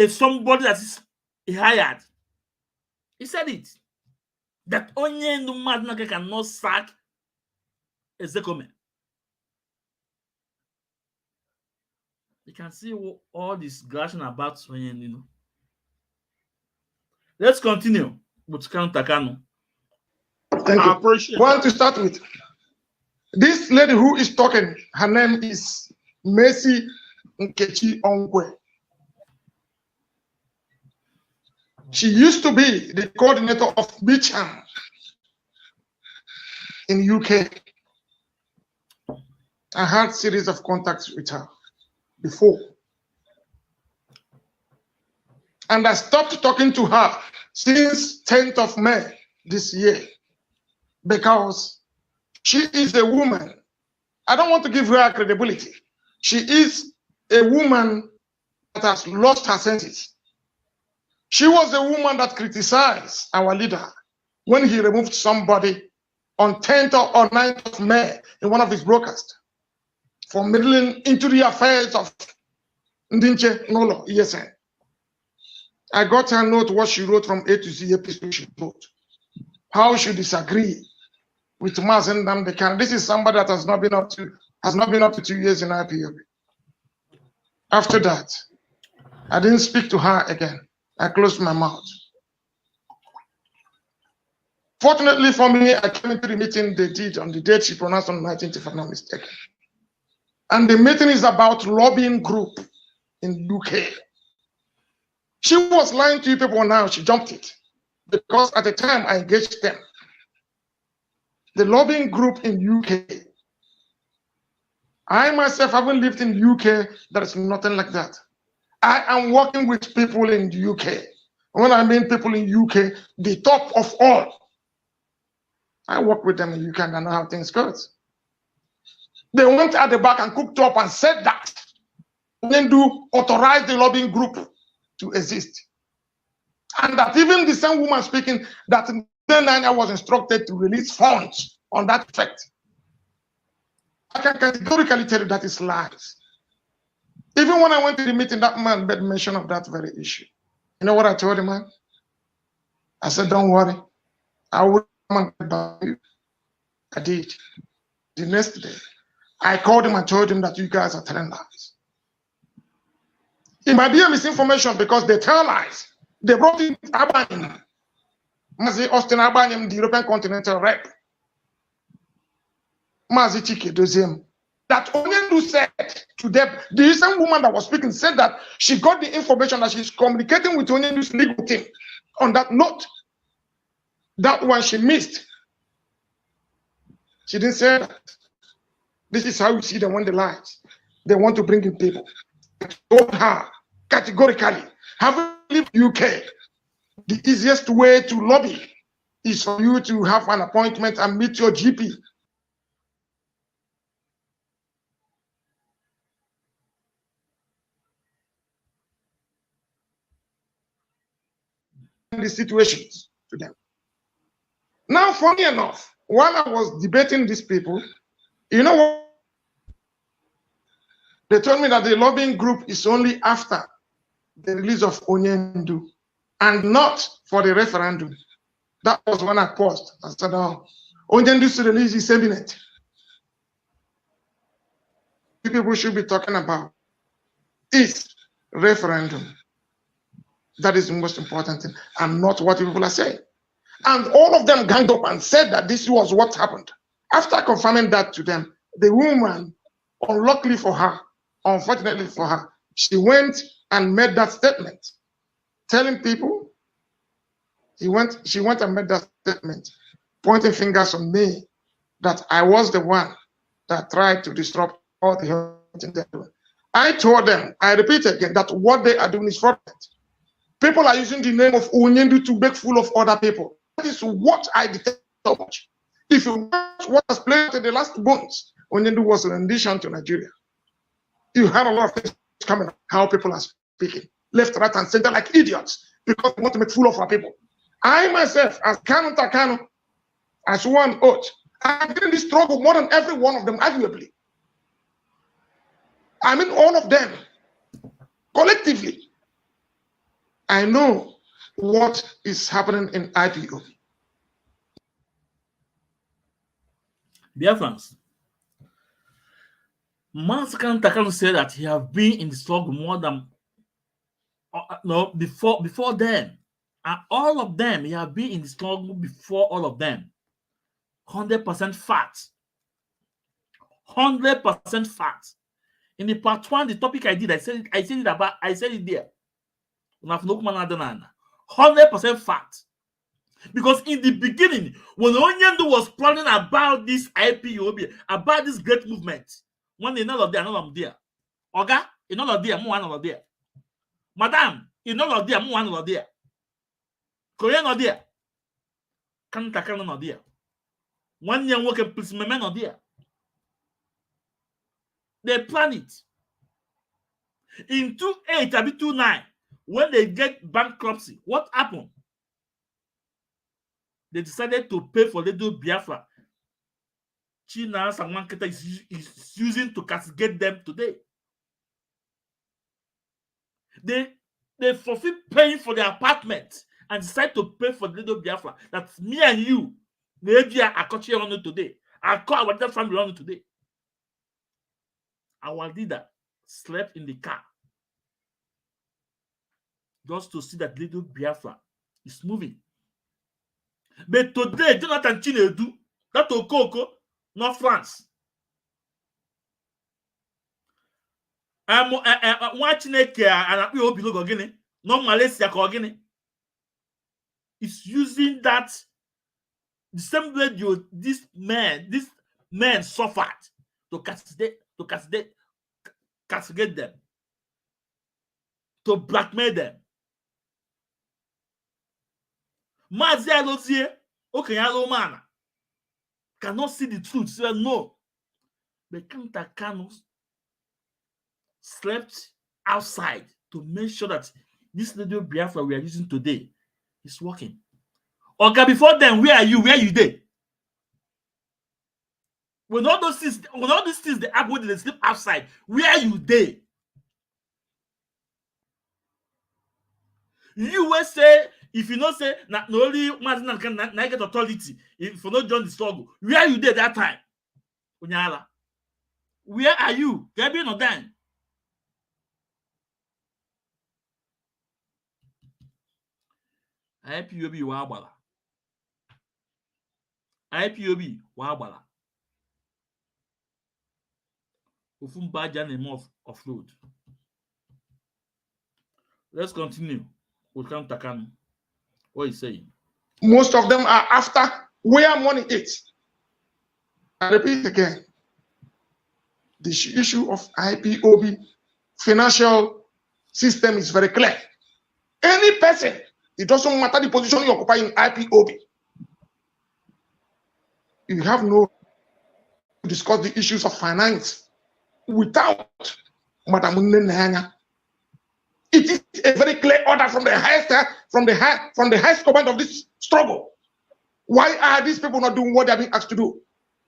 somebody that is hired. He said it. That Onyendu Maznan cannot sack a Zekome. You can see all this glashing about Onyendu. Let's continue with Kanunta Kanu. Thank you. I appreciate want to start with this lady who is talking. Her name is Mazi Nkechi Ongwe. She used to be the coordinator of Beacham in UK. I had a series of contacts with her before. And I stopped talking to her since 10th of May this year. Because she is a woman. I don't want to give her credibility. She is a woman that has lost her senses. She was a woman that criticized our leader when he removed somebody on 10th or 9th of May in one of his broadcasts for meddling into the affairs of Ndinche Nolo ESN. I got her note what she wrote from A to Z episode she wrote. How she disagree with Mazi Nnamdi Kanu. This is somebody that has not been up to 2 years in IPOB. After that, I didn't speak to her again. I closed my mouth. Fortunately for me, I came into the meeting they did on the date she pronounced on the 19th, if I'm not mistaken. And the meeting is about lobbying group in UK. She was lying to you people now, she jumped it. Because at the time I engaged them. The lobbying group in UK. I myself haven't lived in UK, there is nothing like that. I am working with people in the UK. When I mean people in UK, the top of all. I work with them in UK and I know how things go. They went at the back and cooked up and said that. And then authorize the lobbying group to exist. And that even the same woman speaking, that then I was instructed to release funds on that effect. I can categorically tell you that is lies. Even when I went to the meeting, that man made mention of that very issue. You know what I told him, man? I said, don't worry. I will come and get you. I did. The next day, I called him and told him that you guys are telling lies. It might be a misinformation because they tell lies. They brought in Abanim, Mazi Austin Abanim, the European Continental Rep. Mazi Chike Doziem. That Onyendu said to them, the same woman that was speaking said that she got the information that she's communicating with Onyendu's legal team. On that note, that one she missed. She didn't say that. This is how you see them when they lie. They want to bring in people. I told her categorically, having lived UK, the easiest way to lobby is for you to have an appointment and meet your GP. The situations to them. Now, funny enough, while I was debating these people, you know what? They told me that the lobbying group is only after the release of Onyendu and not for the referendum. That was when I paused. I said, oh, Onyendu's release is imminent. People should be talking about is referendum. That is the most important thing, and not what people are saying. And all of them ganged up and said that this was what happened. After confirming that to them, the woman, unluckily for her, unfortunately for her, she went and made that statement, telling people, she went and made that statement, pointing fingers on me, that I was the one that tried to disrupt all the things they're doing. I told them, I repeat again, that what they are doing is fraudulent. People are using the name of Onyendu to make fool of other people. That is what I detest so much. If you watch what was played in the last months, Onyendu was an addition to Nigeria. You had a lot of things coming up, how people are speaking, left, right, and center like idiots, because they want to make fool of our people. I myself, as Kanunta Kanu, as one oath, I've been in this struggle more than every one of them, arguably. I mean, all of them, collectively. I know what is happening in IPO. Dear friends, Mazi Kanunta said that he have been in the struggle more than before them, and all of them he have been in the struggle before all of them. 100% fact. 100% fact. In the part one, the topic I did, I said it there. 100% fact. Because in the beginning, when Onyendu was planning about this IPOB, about this great movement, when they know there, none of there. Oga, you know there, one of there. Madam, you know there, one of there. Korean or there. Kanunta no there. 1 year working policeman no there. They plan it. In 28, I mean 29, when they get bankruptcy, what happened? They decided to pay for Little Biafra. China Samanketa is using to castigate them today. They fulfill paying for their apartment and decide to pay for Little Biafra. That's me and you. Maybe I caught you on it today. I call our family on it today. Our leader slept in the car just to see that Little Biafra is moving. But today, Jonathan Chinedu, that Okoko, not France. I'm watching it and I will be looking not Malaysia Kogini. It's using that the same way this man suffered to castigate them, to blackmail them. Mazi Alozie, okay, hello man, cannot see the truth. Say no. But Kanunta Kanu slept outside to make sure that this Little Biafra we are using today is working. Okay, before then, where are you? Where you there? When all those things, they happen, they sleep outside. Where are you there? You will say, if you not say, not only Mazi can get authority, if you not join the struggle, where are you there that time? Unyala. Where are you? Gabi no then. IPOB Wabala. IPOB Wabala. Ufumbaja name of road. Let's continue with Kanunta Kanu. What is saying? Most of them are after where money is. I repeat again. The issue of IPOB financial system is very clear. Any person, it doesn't matter the position you occupy in IPOB. You have no to discuss the issues of finance without Madam Nanya. It is a very clear order from the highest command of this struggle. Why are these people not doing what they are being asked to do?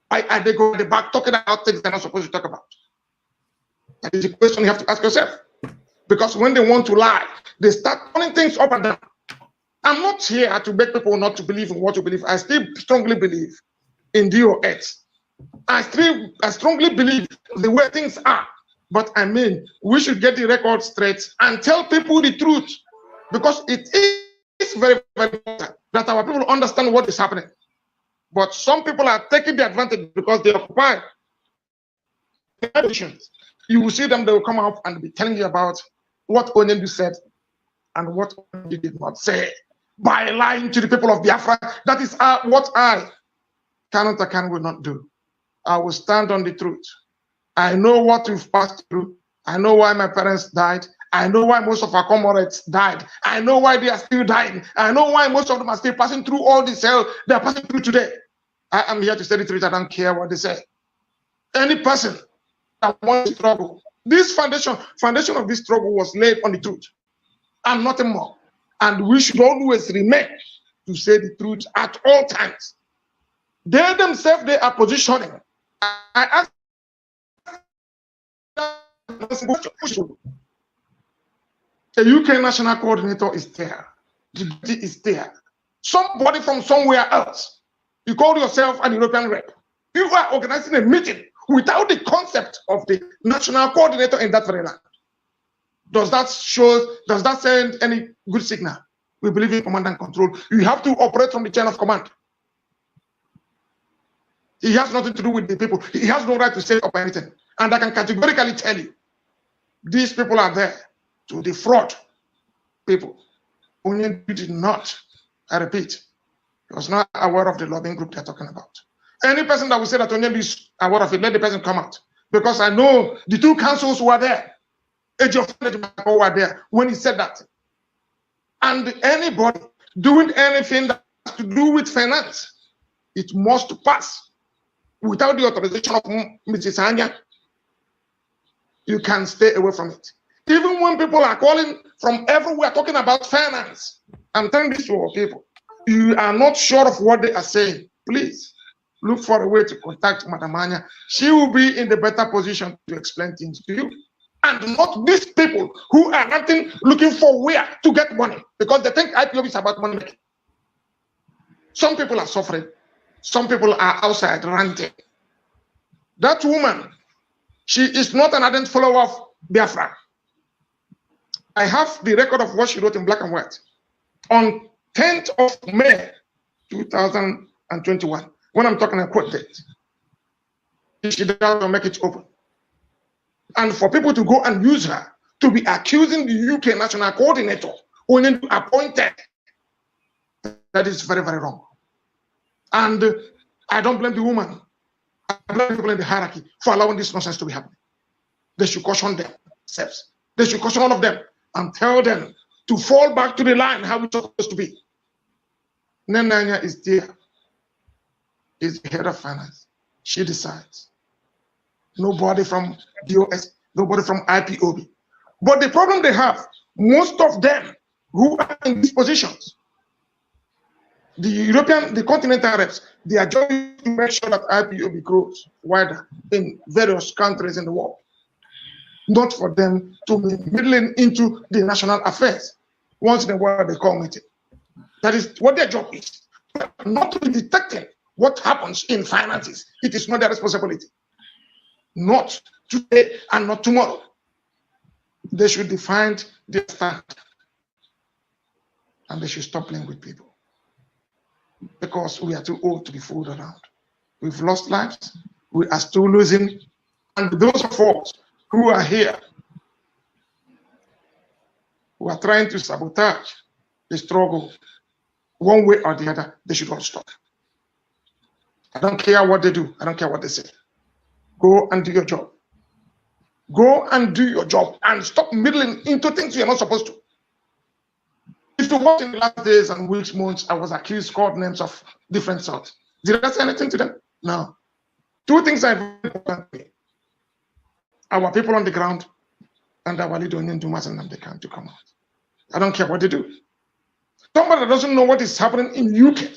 Why are they going back talking about things they're not supposed to talk about? That is the question you have to ask yourself. Because when they want to lie, they start turning things up and down. I'm not here to beg people not to believe in what you believe. I still strongly believe in DOS. I strongly believe the way things are. But I mean, we should get the record straight and tell people the truth. Because it is very, very important that our people understand what is happening. But some people are taking the advantage because they occupy positions. You will see them, they will come up and be telling you about what Onyendu said and what Onyendu did not say by lying to the people of Biafra. That is what I, Kanunta Kanu, will not do. I will stand on the truth. I know what we've passed through. I know why my parents died. I know why most of our comrades died. I know why they are still dying. I know why most of them are still passing through all this hell they are passing through today. I am here to say the truth. I don't care what they say. Any person that wants to struggle, this foundation of this struggle was laid on the truth and nothing more. And we should always remain to say the truth at all times. They themselves, they are positioning. I ask the UK national coordinator is there. The duty is there. Somebody from somewhere else. You call yourself an European rep. You are organizing a meeting without the concept of the national coordinator in that very land. Does that send any good signal? We believe in command and control. You have to operate from the chain of command. He has nothing to do with the people. He has no right to say up anything. And I can categorically tell you, these people are there to defraud people. Onyendu did not, I repeat, he was not aware of the lobbying group they're talking about. Any person that will say that Onyendu is aware of it, let the person come out. Because I know the two councils were there. Ejiofor were there when he said that. And anybody doing anything that has to do with finance, it must pass without the authorization of Mrs. Anya. You can stay away from it. Even when people are calling from everywhere talking about finance, I'm telling this to our people, you are not sure of what they are saying, please look for a way to contact Madam Anya. She will be in the better position to explain things to you. And not these people who are looking for where to get money because they think IPOB is about money making. Some people are suffering. Some people are outside ranting. That woman, she is not an ardent follower of Biafra. I have the record of what she wrote in black and white. On 10th of May, 2021, when I'm talking a quote date, she doesn't make it open. And for people to go and use her to be accusing the UK national coordinator who need to appoint her, that is very, very wrong. And I don't blame the woman. I blame people in the hierarchy for allowing this nonsense to be happening. They should caution themselves. They should caution all of them and tell them to fall back to the line how it's supposed to be. Nenanya is there. Is the head of finance. She decides. Nobody from DOS, nobody from IPOB. But the problem they have, most of them who are in these positions, the continental reps, their job is to make sure that IPOB grows wider in various countries in the world. Not for them to be meddling into the national affairs. Once in a while they call meeting. That is what their job is. Not to be detecting what happens in finances. It is not their responsibility. Not today and not tomorrow. They should define their stand. And they should stop playing with people. Because we are too old to be fooled around. We've lost lives. We are still losing. And those of us who are here, who are trying to sabotage the struggle, one way or the other, they should all stop. I don't care what they do. I don't care what they say. Go and do your job. Go and do your job and stop meddling into things you're not supposed to. If you watch in the last days and weeks, months, I was accused, called names of different sorts. Did I say anything to them? No. Two things are very important to me. Our people on the ground and our leader in Dumas and they can't come out. I don't care what they do. Somebody that doesn't know what is happening in UK.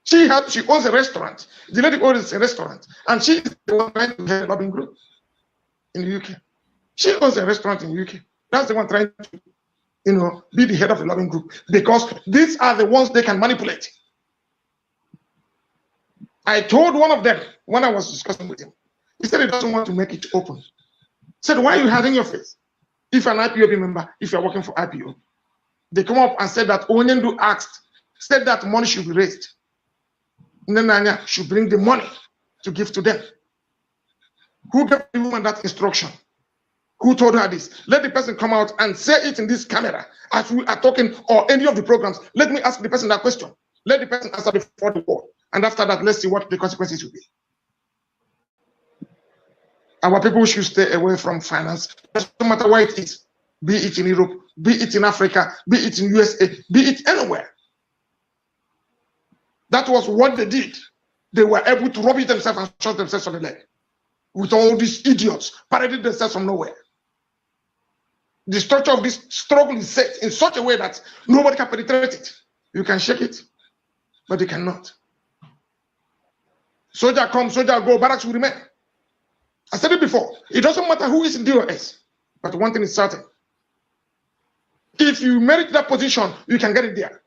She owns a restaurant. The lady owns a restaurant, and she is the one trying to head a lobbying group in the UK. She owns a restaurant in the UK. That's the one trying to, be the head of the lobbying group, because these are the ones they can manipulate. I told one of them when I was discussing with him. He said he doesn't want to make it open. I said, why are you hiding your face? If an IPOB member, if you're working for IPO, they come up and said that Onyendu said that money should be raised. Nenanya should bring the money to give to them. Who gave the woman that instruction? Who told her this? Let the person come out and say it in this camera as we are talking, or any of the programs. Let me ask the person that question. Let the person answer before the board. And after that, let's see what the consequences will be. Our people should stay away from finance. Doesn't matter where it is. Be it in Europe, be it in Africa, be it in USA, be it anywhere. That was what they did. They were able to rob it themselves and shot themselves on the leg. With all these idiots parading themselves from nowhere. The structure of this struggle is set in such a way that nobody can penetrate it. You can shake it, but you cannot. Soldier come, soldier go, barracks will remain. I said it before. It doesn't matter who is in DOS, but one thing is certain. If you merit that position, you can get it there.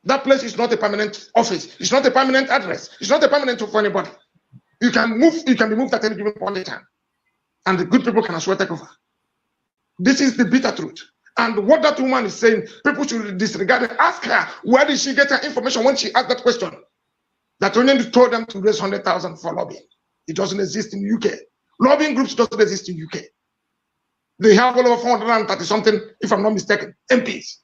That place is not a permanent office. It's not a permanent address. It's not a permanent for anybody. You can move. You can be moved at any given point in time, and the good people can as well take over. This is the bitter truth. And what that woman is saying, people should disregard it. Ask her, where did she get her information when she asked that question? That Onyendu told them to raise 100,000 for lobbying. It doesn't exist in the UK. Lobbying groups doesn't exist in the UK. They have all over 430 something, if I'm not mistaken, MPs.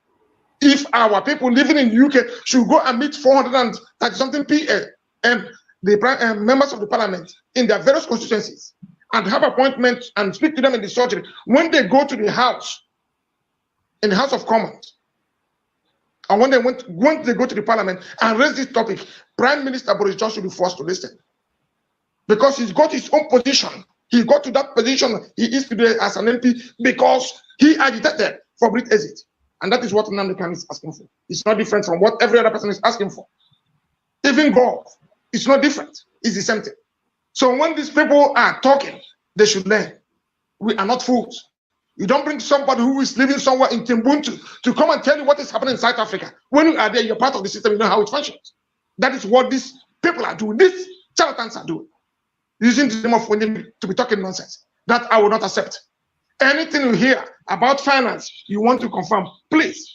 If our people living in the UK should go and meet 430 something PA and the members of the parliament in their various constituencies and have appointments and speak to them in the surgery, when they go to the house, in the House of Commons, and when they go to the parliament and raise this topic, Prime Minister Boris Johnson will be forced to listen. Because he's got his own position. He got to that position he is today as an MP because he agitated for Brit exit. And that is what Nnamdi Kanu is asking for. It's not different from what every other person is asking for. Even God, it's not different. It's the same thing. So when these people are talking, they should learn. We are not fools. You don't bring somebody who is living somewhere in Timbuktu to come and tell you what is happening in South Africa. When you are there, you're part of the system, you know how it functions. That is what these people are doing. These charlatans are doing. Using the name of Onyendu to be talking nonsense. That I will not accept. Anything you hear about finance, you want to confirm, please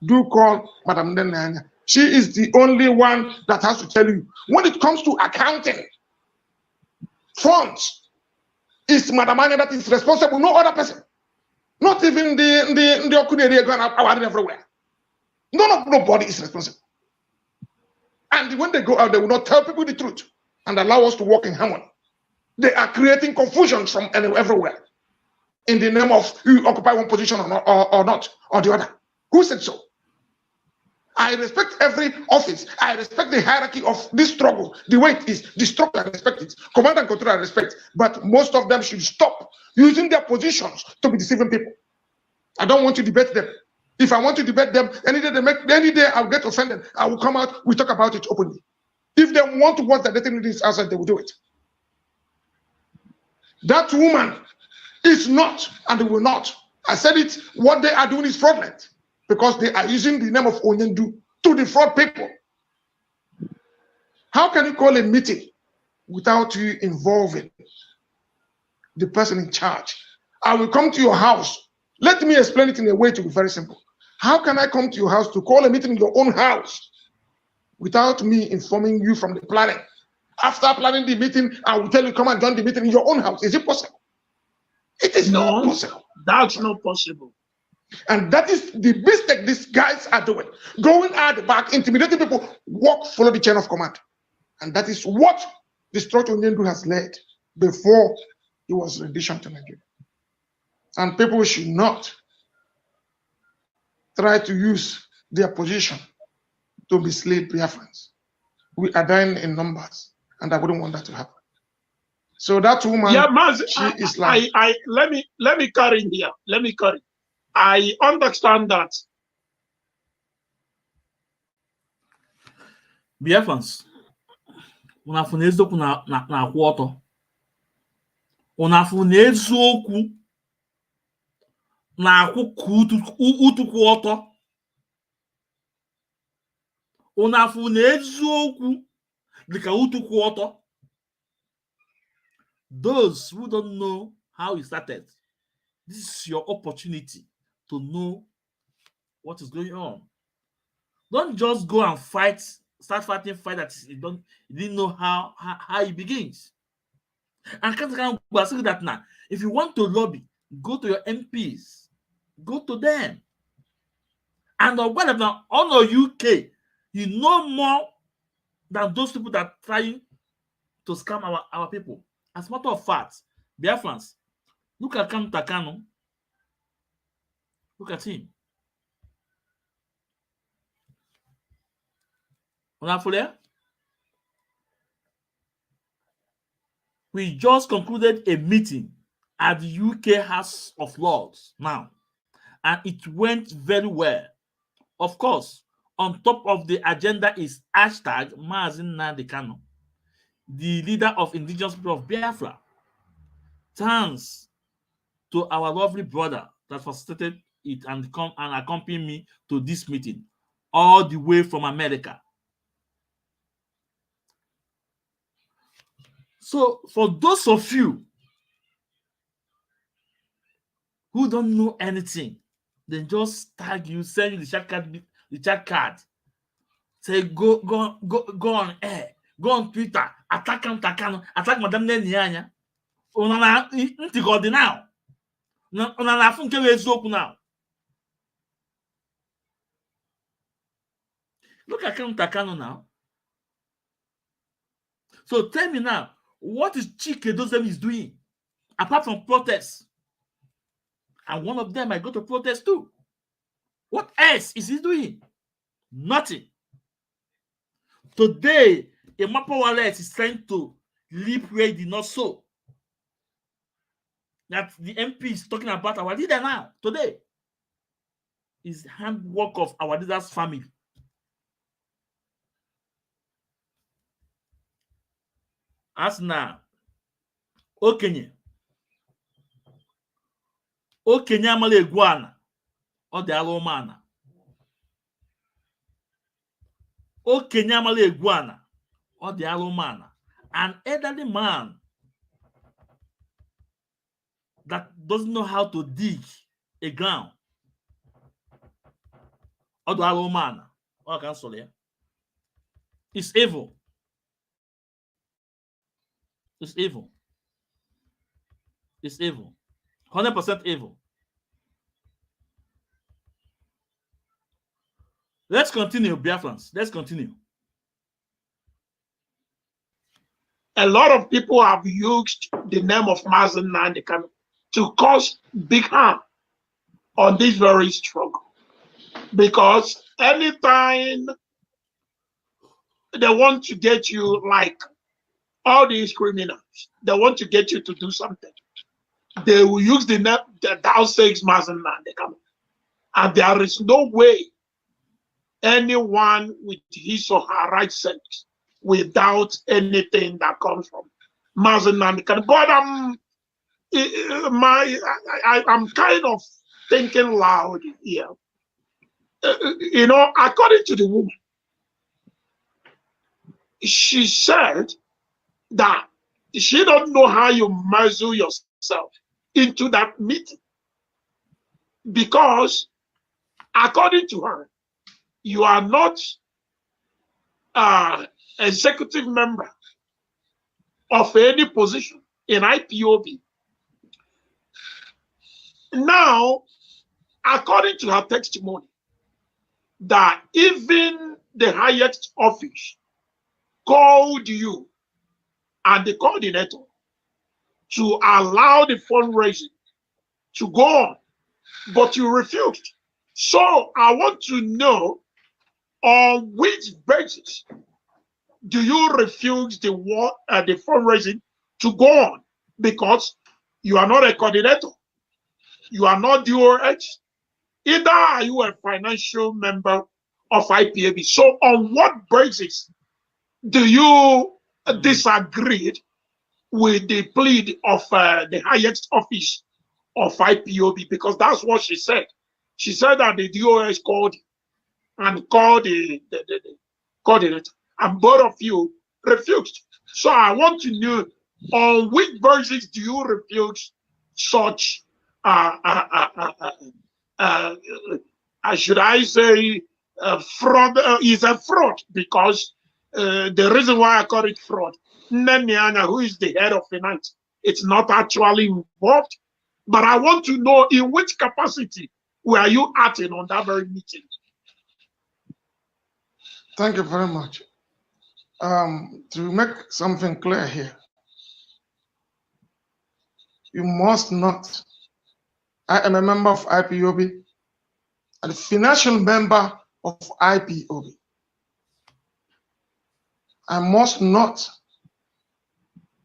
do call Madam Nenanya. She is the only one that has to tell you. When it comes to accounting, funds, it's Madam Anya that is responsible, no other person. Not even the Okuneri going out everywhere. Nobody is responsible. And when they go out, they will not tell people the truth and allow us to work in harmony. They are creating confusion from everywhere in the name of you occupy one position or not, or the other. Who said so? I respect every office. I respect the hierarchy of this struggle, the way it is, the structure, I respect it. Command and control, I respect. But most of them should stop using their positions to be deceiving people. I don't want to debate them. If I want to debate them, any day I'll get offended, I will come out, we talk about it openly. If they want to watch the dating ladies outside, they will do it. That woman is not, and they will not. I said it, what they are doing is fraudulent, because they are using the name of Onyendu to defraud people. How can you call a meeting without you involving the person in charge? I will come to your house. Let me explain it in a way to be very simple. How can I come to your house to call a meeting in your own house without me informing you from the planning? After planning the meeting, I will tell you, come and join the meeting in your own house. Is it possible? It is not possible. That's not possible. And that is the mistake these guys are doing. Going at the back, intimidating people, follow the chain of command. And that is what the structure Onyendu has led before he was rendition to Nigeria. And people should not try to use their position to mislead Biafrans. We are dying in numbers, and I wouldn't want that to happen. So that woman, yeah, Mazi, she is like. let me carry in here. Let me carry. I understand that. Biafrans, unafu n'eziokwu na-akwụ ọtọ. Unafu n'eziokwu na-akwụ ka utu kwụ ọtọ. Unafu n'eziokwu dịka utu kwụ ọtọ. Those who don't know how it started, this is your opportunity to know what is going on. Don't just go and fight, start fighting fight that you didn't know how it begins. And can't say that now. If you want to lobby, go to your MPs, go to them. And whatever now, on UK, you know more than those people that are trying to scam our people. As a matter of fact, Biafrans, look at Kanu. Look at him. We just concluded a meeting at the UK House of Lords now, and it went very well. Of course, on top of the agenda is hashtag Mazi Kanu, the leader of indigenous people of Biafra. Thanks to our lovely brother that facilitated it and come and accompany me to this meeting all the way from America. So for those of you who don't know anything, then just tag you, send you the chat card. Say go on air, go on Twitter, attack Kanu, attack Madam Nenyanya. Unana ntigodi now. Unana funke wezoku now. Look at Kanu now. So tell me now, what is Chike Dozem is doing apart from protests? And one of them I go to protest too. What else is he doing? Nothing. Today, a Mapa Wallet is trying to leap where he did not sow. That the MP is talking about our leader now, today, is handwork of our leader's family. As now, Okenye amale guana or the alomana. Okenye amale guana or the alomana. An elderly man that doesn't know how to dig a ground or the alomana or cancel it. It's evil. It's evil. It's evil. 100% evil. Let's continue, Biafrans. Let's continue. A lot of people have used the name of Mazi Kanu to cause big harm on this very struggle. Because anytime they want to get you, like all these criminals, they want to get you to do something, they will use the name, the thou says Mazi Kanu. And there is no way anyone with his or her right sense without anything that comes from Mazi can. But I'm kind of thinking loud here. You know, according to the woman, she said that she don't know how you muzzle yourself into that meeting because, according to her, you are not executive member of any position in IPOB. Now, according to her testimony, that even the highest office called you and the coordinator to allow the fundraising to go on, but you refused. So I want to know on which basis do you refuse the fundraising to go on? Because you are not a coordinator, you are not DOH, either are you a financial member of IPAB. So on what basis do you disagree with the plea of the highest office of IPOB? Because that's what she said. She said that the DOS called and called the coordinator, and both of you refused. So I want to know on which basis do you refuse such should I say fraud? Is a fraud, because the reason why I call it fraud, Nanyana, who is the head of finance, it's not actually involved. But I want to know in which capacity were you acting on that very meeting? Thank you very much. To make something clear here, you must not. I am a member of IPOB, and a financial member of IPOB. I must not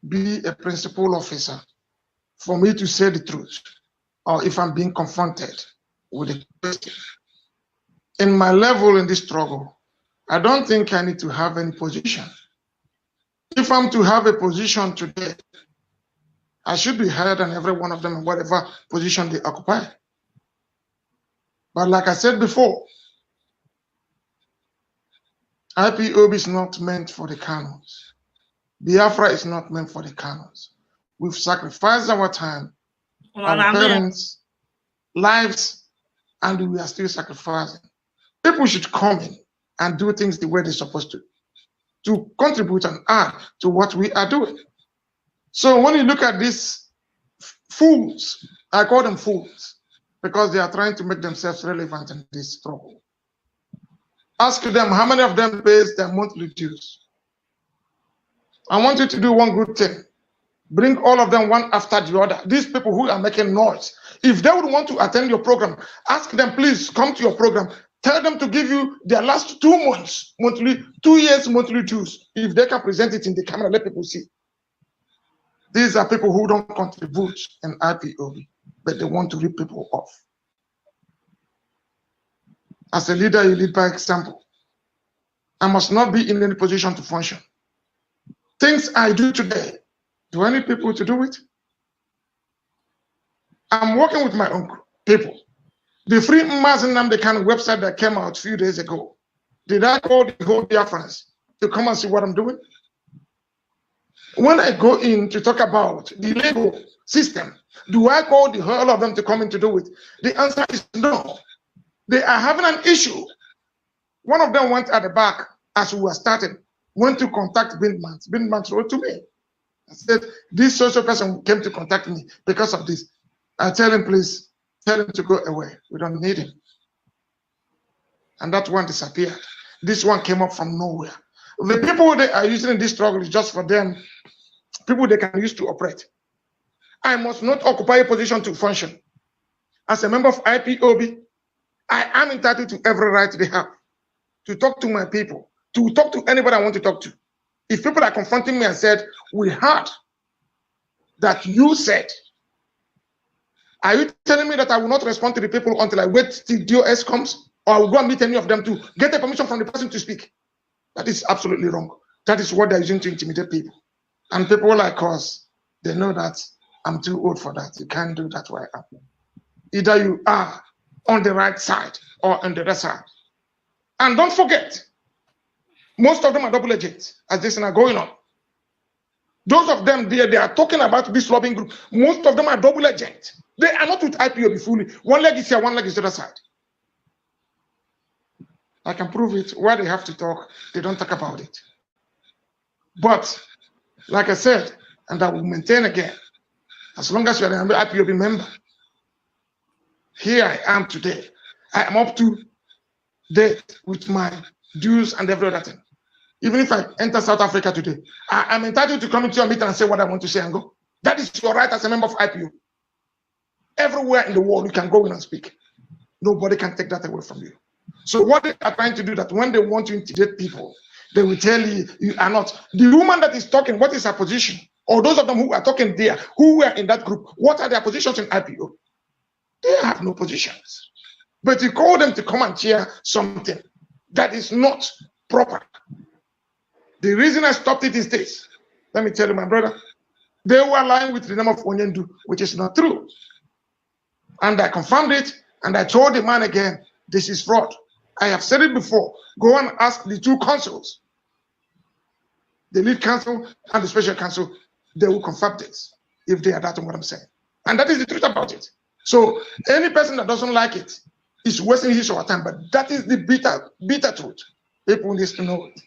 be a principal officer for me to say the truth, or if I'm being confronted with a question. In my level in this struggle, I don't think I need to have any position. If I'm to have a position today, I should be higher than every one of them in whatever position they occupy. But like I said before, IPOB is not meant for the Kanus. Biafra is not meant for the Kanus. We've sacrificed our time, our parents' lives, and we are still sacrificing. People should come in and do things the way they're supposed to contribute and add to what we are doing. So when you look at these fools, I call them fools, because they are trying to make themselves relevant in this struggle. Ask them how many of them pays their monthly dues. I want you to do one good thing. Bring all of them one after the other. These people who are making noise, if they would want to attend your program, ask them, please come to your program. Tell them to give you their last 2 months, monthly, 2 years monthly dues. If they can present it in the camera, let people see. These are people who don't contribute in IPOB, but they want to rip people off. As a leader, you lead by example. I must not be in any position to function. Things I do today, do I need people to do it? I'm working with my own people. The free Mazi Kanu website that came out a few days ago, did I call the whole Biafrans to come and see what I'm doing? When I go in to talk about the legal system, do I call the whole of them to come in to do it? The answer is no. They are having an issue. One of them went at the back as we were starting, went to contact Bindmans. Bindmans wrote to me and said, this social person came to contact me because of this. I tell him, please, tell him to go away. We don't need him. And that one disappeared. This one came up from nowhere. The people they are using in this struggle is just for them, people they can use to operate. I must not occupy a position to function. As a member of IPOB, I am entitled to every right they have to talk to my people, to talk to anybody I want to talk to. If people are confronting me and said, we heard that you said, Are you telling me that I will not respond to the people until I wait till DOS comes? Or I will go and meet any of them to get a permission from the person to speak? That is absolutely wrong. That is what they're using to intimidate people. And people like us, they know that I'm too old for that. You can't do that where I am. Either you are on the right side or on the other side. And don't forget, most of them are double agents as this is now going on. Those of them there, they are talking about this lobbying group. Most of them are double agents. They are not with IPOB fully. One leg is here, one leg is the other side. I can prove it. Where they have to talk, they don't talk about it. But, like I said, and I will maintain again, as long as you are an IPOB member, here I am today. I am up to date with my dues and every other thing. Even if I enter South Africa today, I am entitled to come into your meeting and say what I want to say and go. That is your right as a member of IPO. Everywhere in the world, you can go in and speak. Nobody can take that away from you. So what they are trying to do that when they want to intimidate people, they will tell you, you are not. The woman that is talking, what is her position? Or those of them who are talking there, who were in that group, what are their positions in IPO? They have no positions. But you call them to come and share something that is not proper. The reason I stopped it is this. Let me tell you, my brother. They were lying with the name of Onyendu, which is not true. And I confirmed it, and I told the man again, this is fraud. I have said it before. Go and ask the two councils, the lead council and the special council. They will confirm this if they are doubting what I'm saying. And that is the truth about it. So any person that doesn't like it is wasting his or her time. But that is the bitter truth. People need to know it.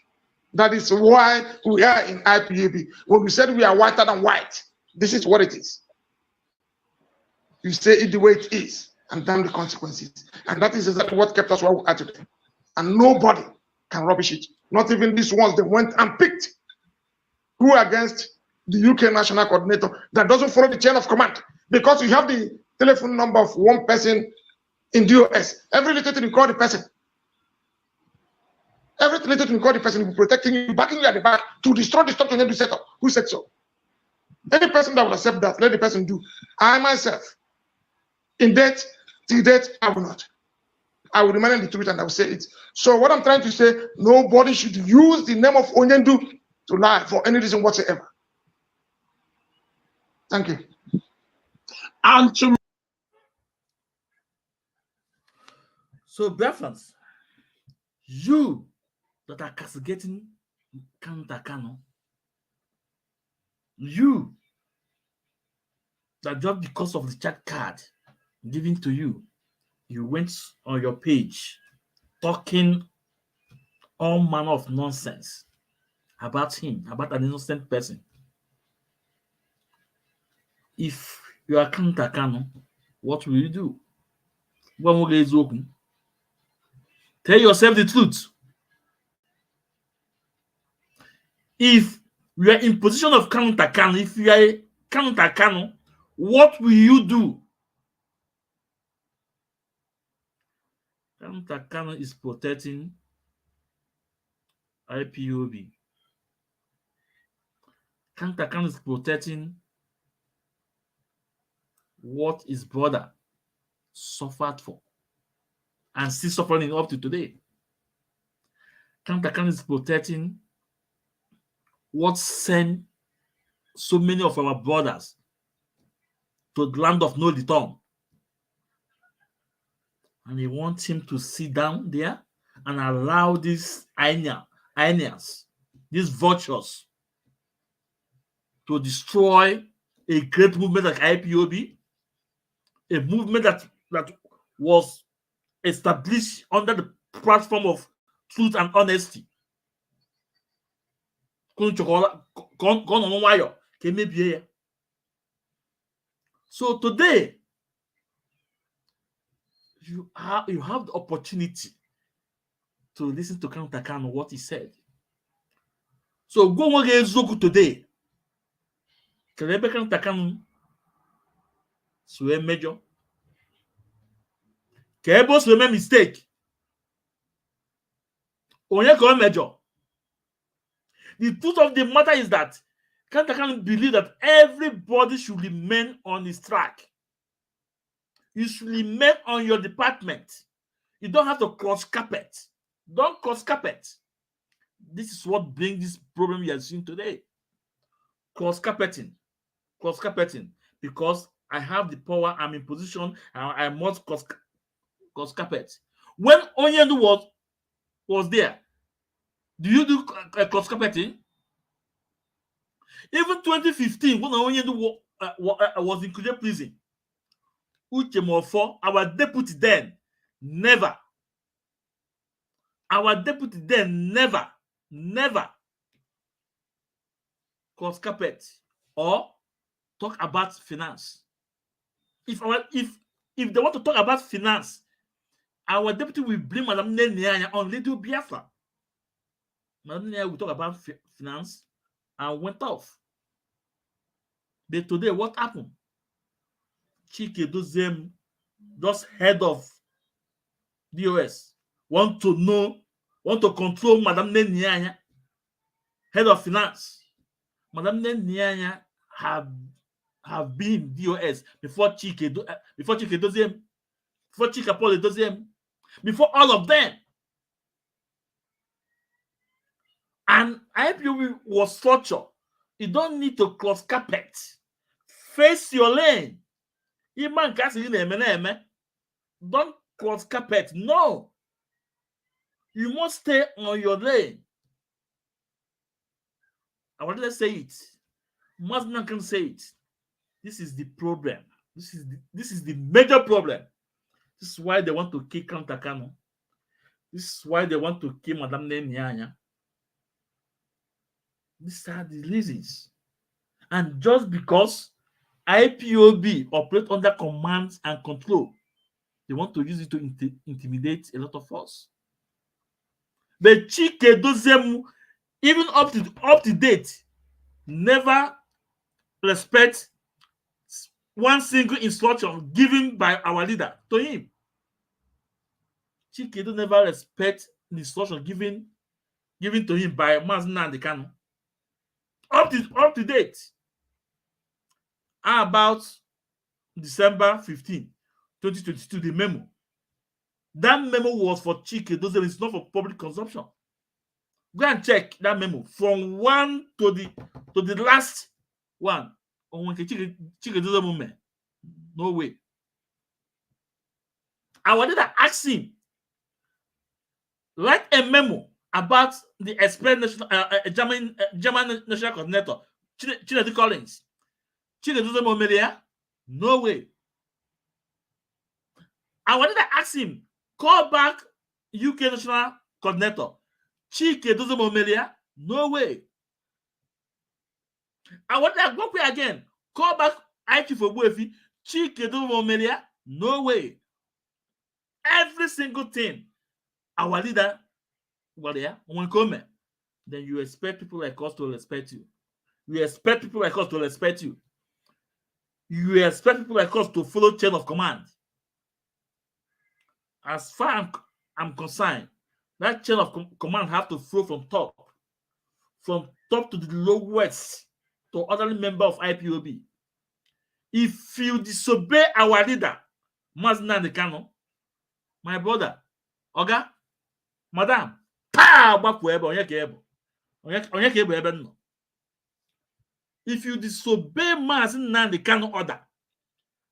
That is why we are in IPAB. When we said we are whiter than white, this is what it is. You say it the way it is, and damn the consequences. And that is exactly what kept us where we are today. And nobody can rubbish it. Not even these ones that went and picked who are against the UK national coordinator that doesn't follow the chain of command. Because you have the telephone number of one person in DOS. Every little thing you call the person. Every little thing you call the person will be protecting you, backing you at the back to destroy the structure and the setup. Who said so? Any person that will accept that, let the person do. I myself, in death, till death, I will not. I will remain in the truth and I will say it. So what I'm trying to say, nobody should use the name of Onyendu to lie for any reason whatsoever. Thank you. And to So, Biafrans, you that are castigating Kanunta Kanu, you that just because of the chat card given to you, you went on your page talking all manner of nonsense about him, about an innocent person. If you are Kanunta Kanu, what will you do? Tell yourself the truth. If you are in position of Kanunta Kanu, if you are Kanunta Kanu, what will you do? Kanunta Kanu is protecting IPOB. Kanunta Kanu is protecting what his brother suffered for and still suffering up to today. Kanunta Kanu is protecting what sent so many of our brothers to the land of no return. And he wants him to sit down there and allow these Inians, these vultures, to destroy a great movement like IPOB, a movement that was established under the platform of truth and honesty. So today, you have the opportunity to listen to Kanunta Kanu, what he said. So go on today. Kelebe Kanunta Kanu swim major. Kebo swim mistake. Onye go major. The truth of the matter is that Kanunta Kanu believe that everybody should remain on his track. You should remain on your department. You don't have to cross carpet. Don't cross carpet. This is what brings this problem we are seeing today. Cross carpeting. Cross carpeting. Because I have the power, I'm in position, and I must cross carpet. When Onyendu was there, do you do cross carpeting? Even 2015, when Onyendu was in Kuje prison, Uche Mofo, our deputy then, never. Our deputy then never cross carpet or talk about finance. If they want to talk about finance, our deputy will blame Madam Nenianya on Radio Biafra. Madam Nenianya will talk about finance and went off. But today, what happened? Chike Dozem, just head of DOS, want to control Madam Nenianya, head of finance. Madam Nenianya have been DOS before Chike Dozem, before Chike Paul Dozem, before all of them. And IPOB was structured. You don't need to cross carpet. Face your lane. Don't cross carpet. No. You must stay on your lane. I want to say it. Mazna can say it. This is the problem. This is the major problem. This is why they want to kill Kanunta Kanu. This is why they want to kill Madam Nenianya. These are the reasons. And just because IPOB operate under command and control, they want to use it to intimidate a lot of us. But Chike Dozemu, even up to date, never respect one single instruction given by our leader to him. Chike Dozemu never respect the instruction given to him by Mazi Kanu. Up to date. How about December 15, 2022, the memo? That memo was for Chike Dozemu. It's not for public consumption. Go and check that memo from one to the last one. Chike Dozemu, no way. Our leader asked him, write a memo about the experienced German national coordinator, Chinedu Collins. Chike Dozemu Melia? No way. I wanted to ask him, call back UK national coordinator, Chike Dozemu Melia? No way. I wanted to go again, call back IT for Buefi, Chike Dozemu Melia? No way. Every single thing, our leader, then you expect people like us to respect you. You expect people like us to respect you. You expect people like us to follow chain of command. As far as I'm concerned, that chain of command have to flow from top to the lowest to other member of IPOB. If you disobey our leader, Mazi Kanu, my brother, Oga, Madam, if you disobey Mazi Kanu order,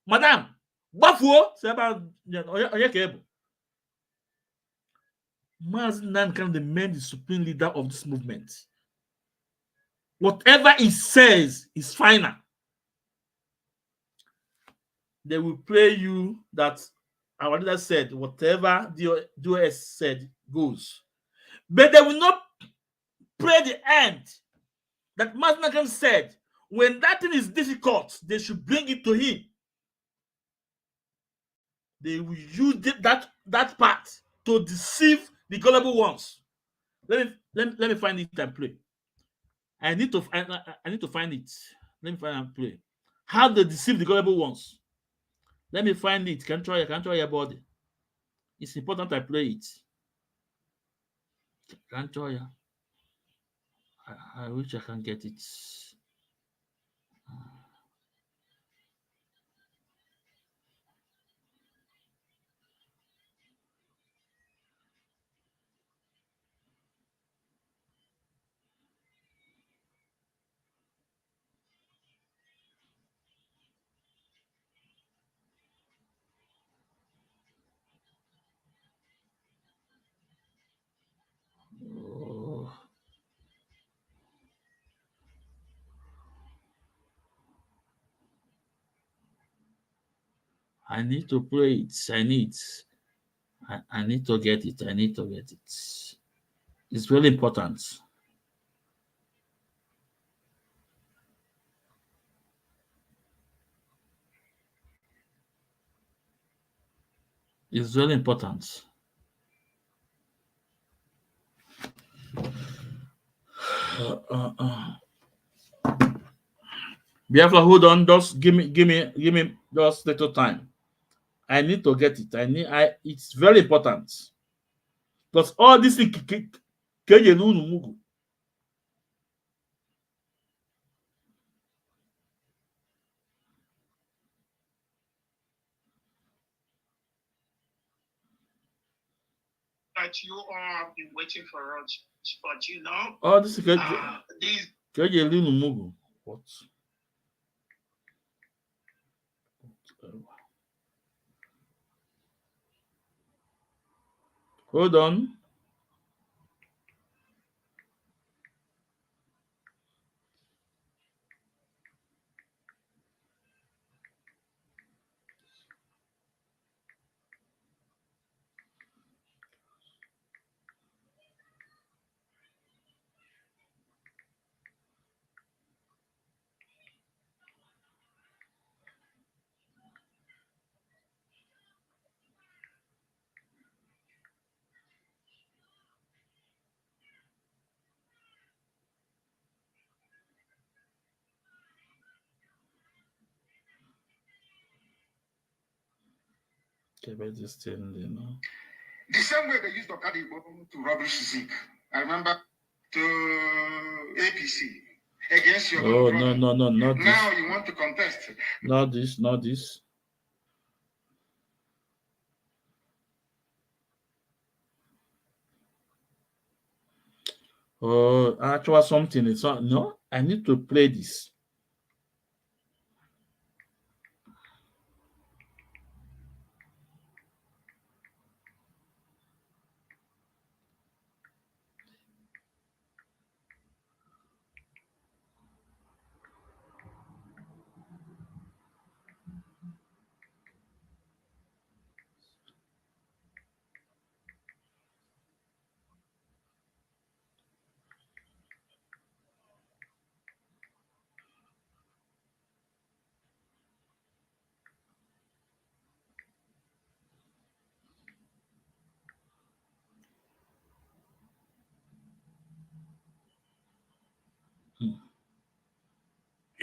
Madam, Mazi Kanu, the man, the supreme leader of this movement. Whatever he says is final. They will pray you that our leader said, whatever the DOS said goes. But they will not pray the end that Mazi Kanu said, when that thing is difficult, they should bring it to him. They will use that part to deceive the gullible ones. Let me find it and play. I need to find it. Let me find and play. How they deceive the gullible ones. Let me find it. Can try your body. It's important I play it. Can try. I wish I can get it. I need to play it. I need to get it. I need to get it. It's really important. It's really important. Therefore, hold on. Just give me just little time. I need to get it. It's very important. Because all this thing that you all have been waiting for us, but you know, all this these what? Hold on. Okay, but this thing, you know. The same way they used Okada to rubbish Zik. I remember to APC against your Oh, own brother. no, not this. Now you want to contest. Not this, not this. Oh, actually something. It's not. No, I need to play this.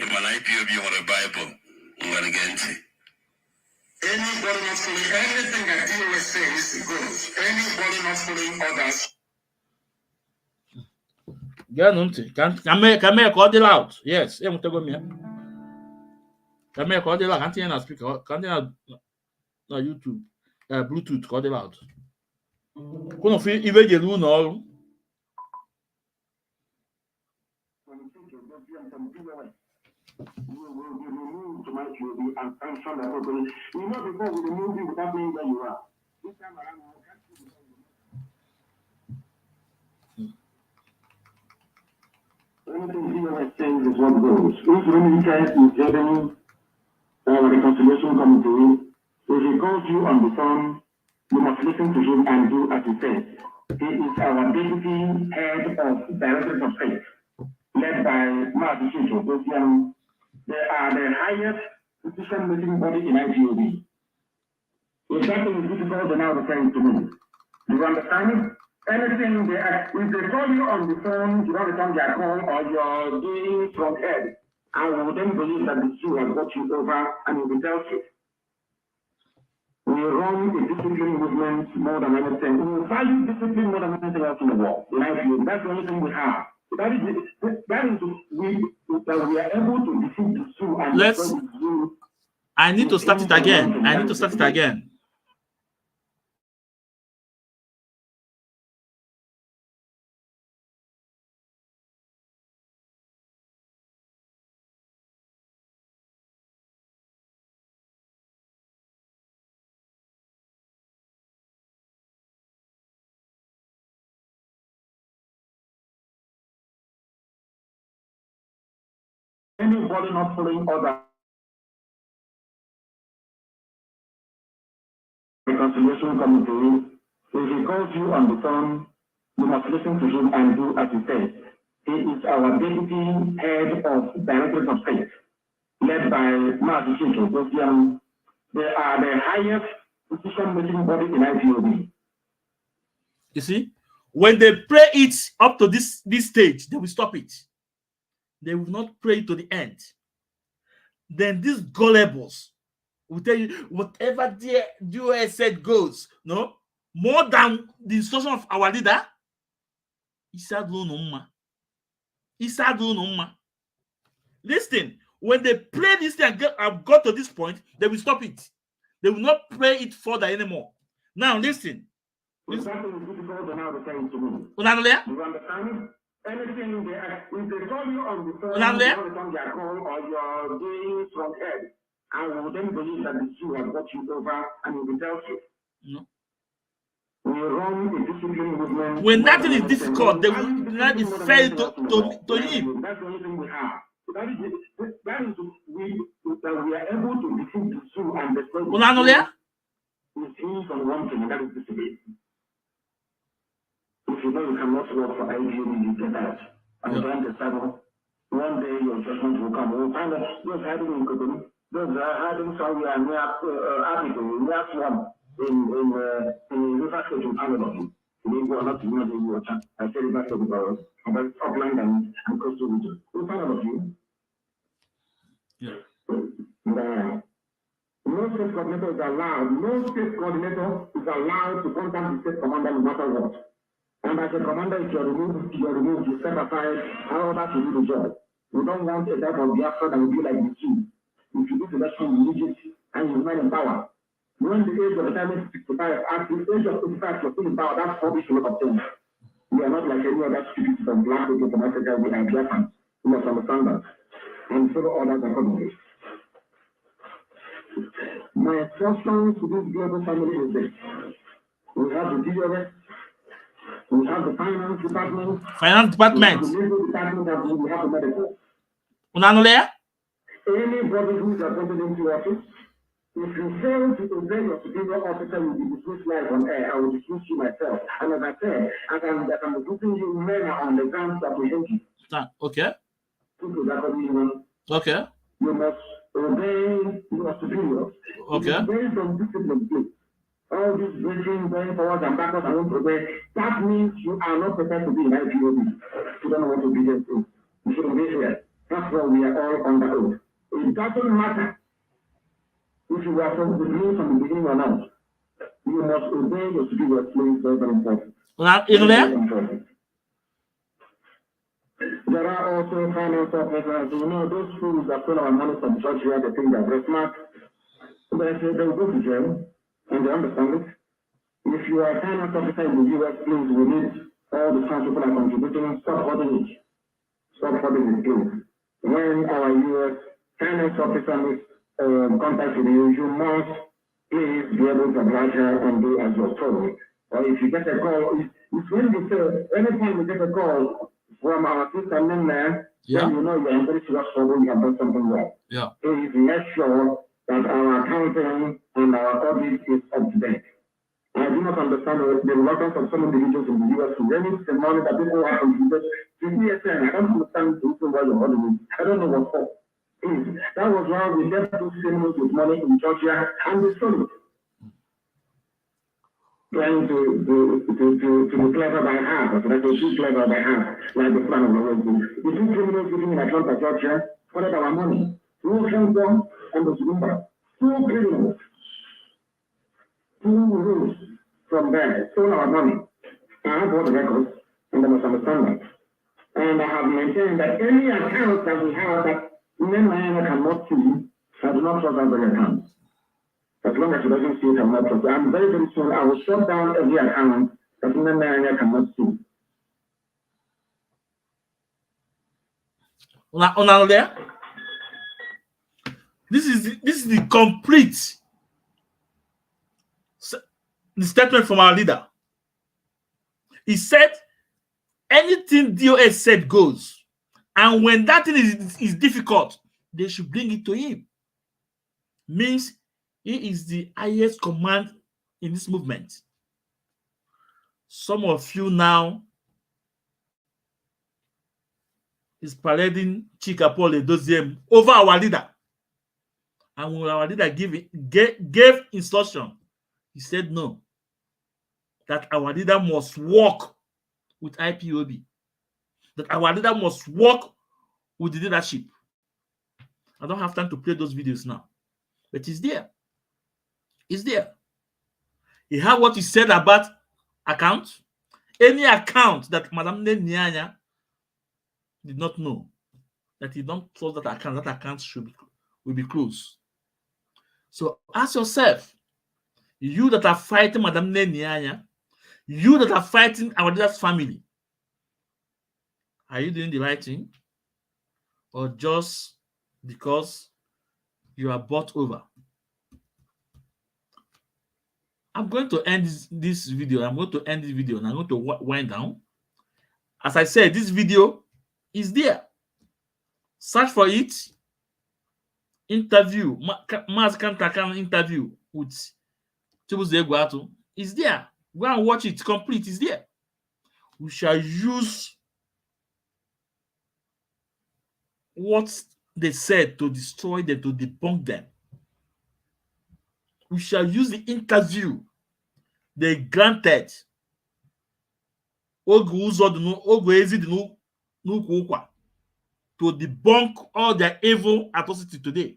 In my Ipob, you want a Bible. I'm going to get into it. Anybody not following anything that DOS says goes. Anybody not following others. Kanunta, can I call it out? Yes, I'm going to go. Can I call it out? Can't you speak? Can't you na YouTube? Bluetooth, call it out. Quando eu fui invade do no. And sanction everybody. You know, before we remove you without knowing where you are. This time around, anything DOS says is what goes. If any case is getting reconciliation committee, if he calls you on the phone, you must listen to him and do as he says. He is our deputy head of directors of state, led by Mazi. They are the highest decision-making body in IPOB. If that thing is difficult, then now refer it to me. Do you understand? Anything they ask, if they call you on the phone, you don't return their call, or you're doing from head, I will then believe that the Jew has got you over and you will tell you. We run a discipline movement more than anything. We value discipline more than anything else in the world. That's the only thing we have. That is that we are able to defeat the Jew and Let's. I need to start it again. I need to start it again. Anybody not following others reconciliation committee, if he calls you on the phone, you must listen to him and do as he says. He is our deputy head of directors of state, led by Mazi. They are the highest decision-making body in IPOB. You see, when they pray it up to this stage, they will stop it. They will not pray to the end. Then these gullibles will tell you whatever the US said goes. No, more than the instruction of our leader. Listen, when they pray this thing and have got to this point, they will stop it. They will not pray it further anymore. Now listen. Something is difficult to now saying to me. You understand? Anything if they call you on the phone, you return their call or you're doing from head, I will then believe that the Jew has got you over and will be dealt with. No. We run a discipline movement. When nothing is difficult, they will not be fair to him. That's the only thing we have. That is we are able to defeat the Jew and destroy the Jew. Is hinged on one thing, and that is discipline. If you know you cannot work for IBM, you get out. And trying to settle. One day your judgment will come. We'll find out those hiding in Kotonu, those hiding somewhere near Africa, near Swamp, in River State in Canada. We go not to the water. I say River State because it's upland and coastal region. We'll find out of you. Yeah. No state coordinator is allowed. No state coordinator is allowed to contact the state commander no matter what. And as a commander, if you're removed, you step aside, however to do the job. We don't want a type of Biafra that will be like the Jew. If you do election, you need it, and you remain in power. When the age of retirement is 65, at the age of 65, you're still in power. That's rubbish to look up to. We are not like any other stupid from black people from Africa. We are Biafrans. We must understand that. And follow orders accordingly. My instructions to this global family is this. We have the DOS. We have the finance department. Finance department. We have the legal department and we have the medical. Anybody who is appointed into office, if you fail to obey your superior officer, you will be dismissed live on air. I will dismiss you myself. And as I said, as I'm recruiting you, men are on the ground to apprehend you. Okay. Okay. You must obey your superiors. Okay. Based on discipline, please. All this bridging, going forward and backwards and won't obey, that means you are not prepared to be in IPOB. You don't know what obedience is. You should obey here. That's why we are all on the oath. It doesn't matter if you are from the beginning or not. You must obey your superiors, please. Very, very important. Very important. There are also finance officers. You know, those fools that steal our money from church here, they think they're very smart. But they will go to jail. And they understand it. If you are a finance officer in the US, please, we need all the time people are contributing. Stop holding it. Stop holding it, please. When our US finance officer makes contact with you, you must please be able to oblige her and do as you're told. Or if you get a call, it's when you say, anytime you get a call from our sister men there, then you know you're in very serious trouble, you have done something wrong. Yeah. Please make sure that our accounting and our audit is up to date. I do not understand the reluctance of some individuals in the US to release the money that people have contributed to ESN. I don't understand the reason why you're auditing. I don't know what for. Please, that was why we left those criminals with money in Georgia and they stole it. Trying to be clever by half, or to be clever by half, like the plan of the world. The two criminals living in Atlanta, Georgia, wanted our money. Kanunta and the Zumba. Two criminals. Two rules from there. Stole our money. I have all the records, and they must understand that. And I have maintained that any account that we have that men cannot see, I do not trust every account. As long as it doesn't see it, I'm not trust. I'm very, very soon, I will shut down every account that men cannot see. There. This is the complete the statement from our leader. He said, anything DOS said goes. And when that thing is difficult, they should bring it to him. Means he is the highest command in this movement. Some of you now is parading Chika Paul Edoziem over our leader. And when our leader gave instruction, he said no. That our leader must work with IPOB. That our leader must work with the leadership. I don't have time to play those videos now. But it's there. It's there. You have what he said about account. Any account that Madam Nyanya did not know, that he don't close that account will be closed. So ask yourself, you that are fighting Madam Nyanya, you that are fighting our leader's family, are you doing the right thing? Or just because you are bought over? I'm going to end this video. I'm going to end this video and I'm going to wind down. As I said, this video is there. Search for it. Interview. Mazi Kanunta interview with Chibuze Egwuatu is there. Go and watch it complete. It's there. We shall use what they said to destroy them, to debunk them. We shall use the interview they granted to debunk all their evil atrocity today.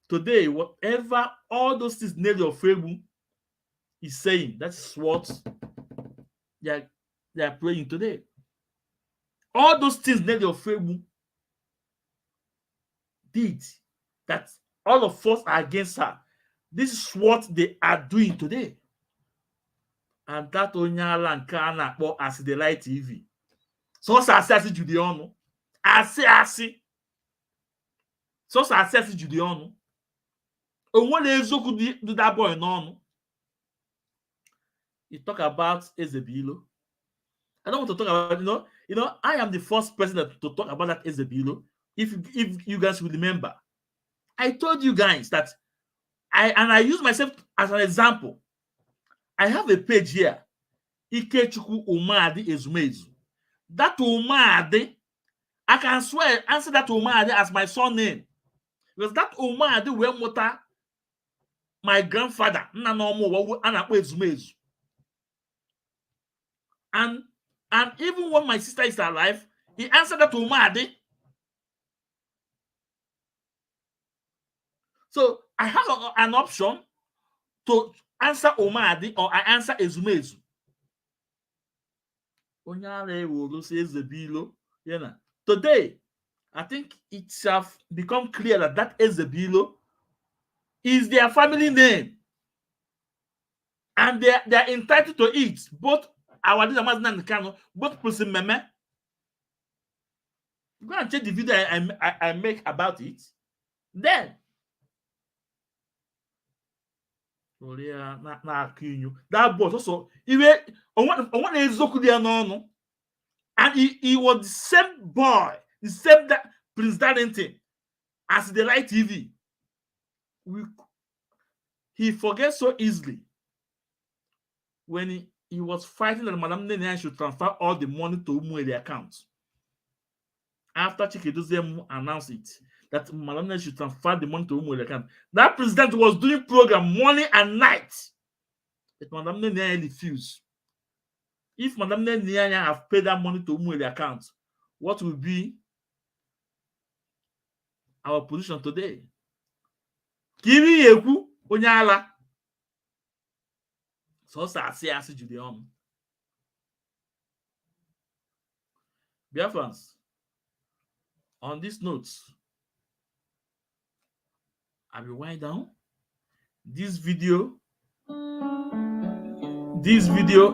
Today, whatever all those things Nelly of Febu is saying, that's what they are praying today. All those things Nelly of Febu did, that all of us are against her. This is what they are doing today. And that Onyala and Kana as the light TV. So assassin Judeon. Asi. So assassin Judeon. And what is so do that boy no? You talk about Ezebilo. I don't want to talk about, I am the first person to talk about that Ezebilo. If you guys will remember, I told you guys that I use myself as an example. I have a page here. Ikechukwu Umadi Ezumezu. That Umadi, I can swear, answer that Umadi as my son name. Because that Umadi will mota my grandfather. And even when my sister is alive, he answered that Umadi. So I have an option to answer Umadi or I answer Ezumezu. Today, I think it has become clear that Ezebilo is their family name. And they are entitled to it. Both our leader Mazi and Kanu, both President Meme. Go and check the video I make about it. Then, that boss also, and he was the same boy, the same that Prince Darlington as the Light TV. He forgets so easily when he was fighting that Madam Nene should transfer all the money to Umueli account. After Chikedozie announced it, that Madam Nene should transfer the money to Umueli account, that president was doing program morning and night. But Madam Nene refused. If Madam Nene have paid that money to Umueli account, what will be our position today? Kiri Yeku Onyala. So say Judeon. Dear friends, on this note, I will wind down. This video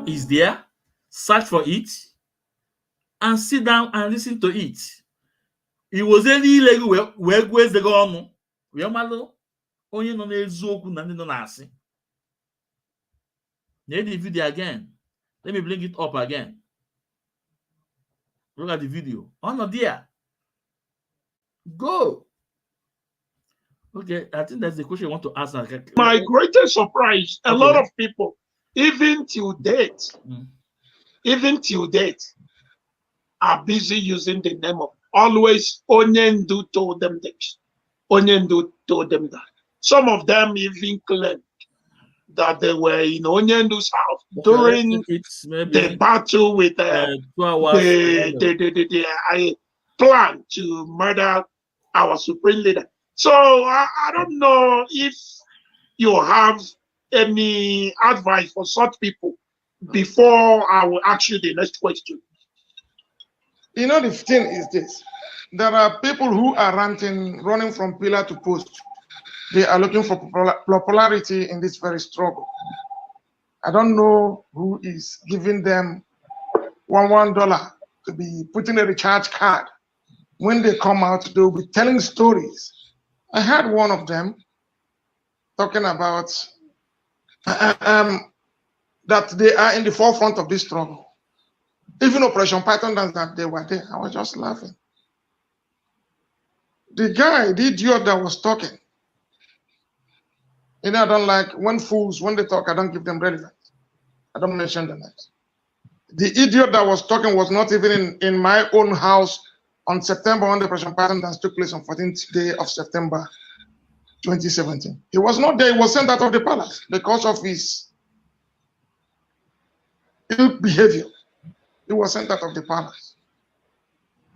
is there. Search for it and sit down and listen to it. It was any illegal where goes the gun. We are malo only no ezoku na ndi no na asi. Need the video again. Let me bring it up again. Look at the video. Oh no, dear. Go. Okay, I think that's the question you want to ask. My greatest surprise, a lot of people, even till date, are busy using the name of always Onyendu told them this. Onyendu told them that. Some of them even claimed that they were in Onyendu's house during the battle with the plan to murder our supreme leader. So I don't know if you have any advice for such people before I will ask you the next question. You know, the thing is this. There are people who are ranting, running from pillar to post. They are looking for popularity in this very struggle. I don't know who is giving them $1 to be putting a recharge card. When they come out, they'll be telling stories. I heard one of them talking about that they are in the forefront of this struggle. Even Operation Python dance that they were there. I was just laughing. The guy, the idiot that was talking, you know, I don't like when fools, when they talk, I don't give them relevance. I don't mention the names. The idiot that was talking was not even in my own house on September when the Operation Python dance took place on 14th day of September 2017. He was not there. He was sent out of the palace because of his ill behavior. He was sent out of the palace.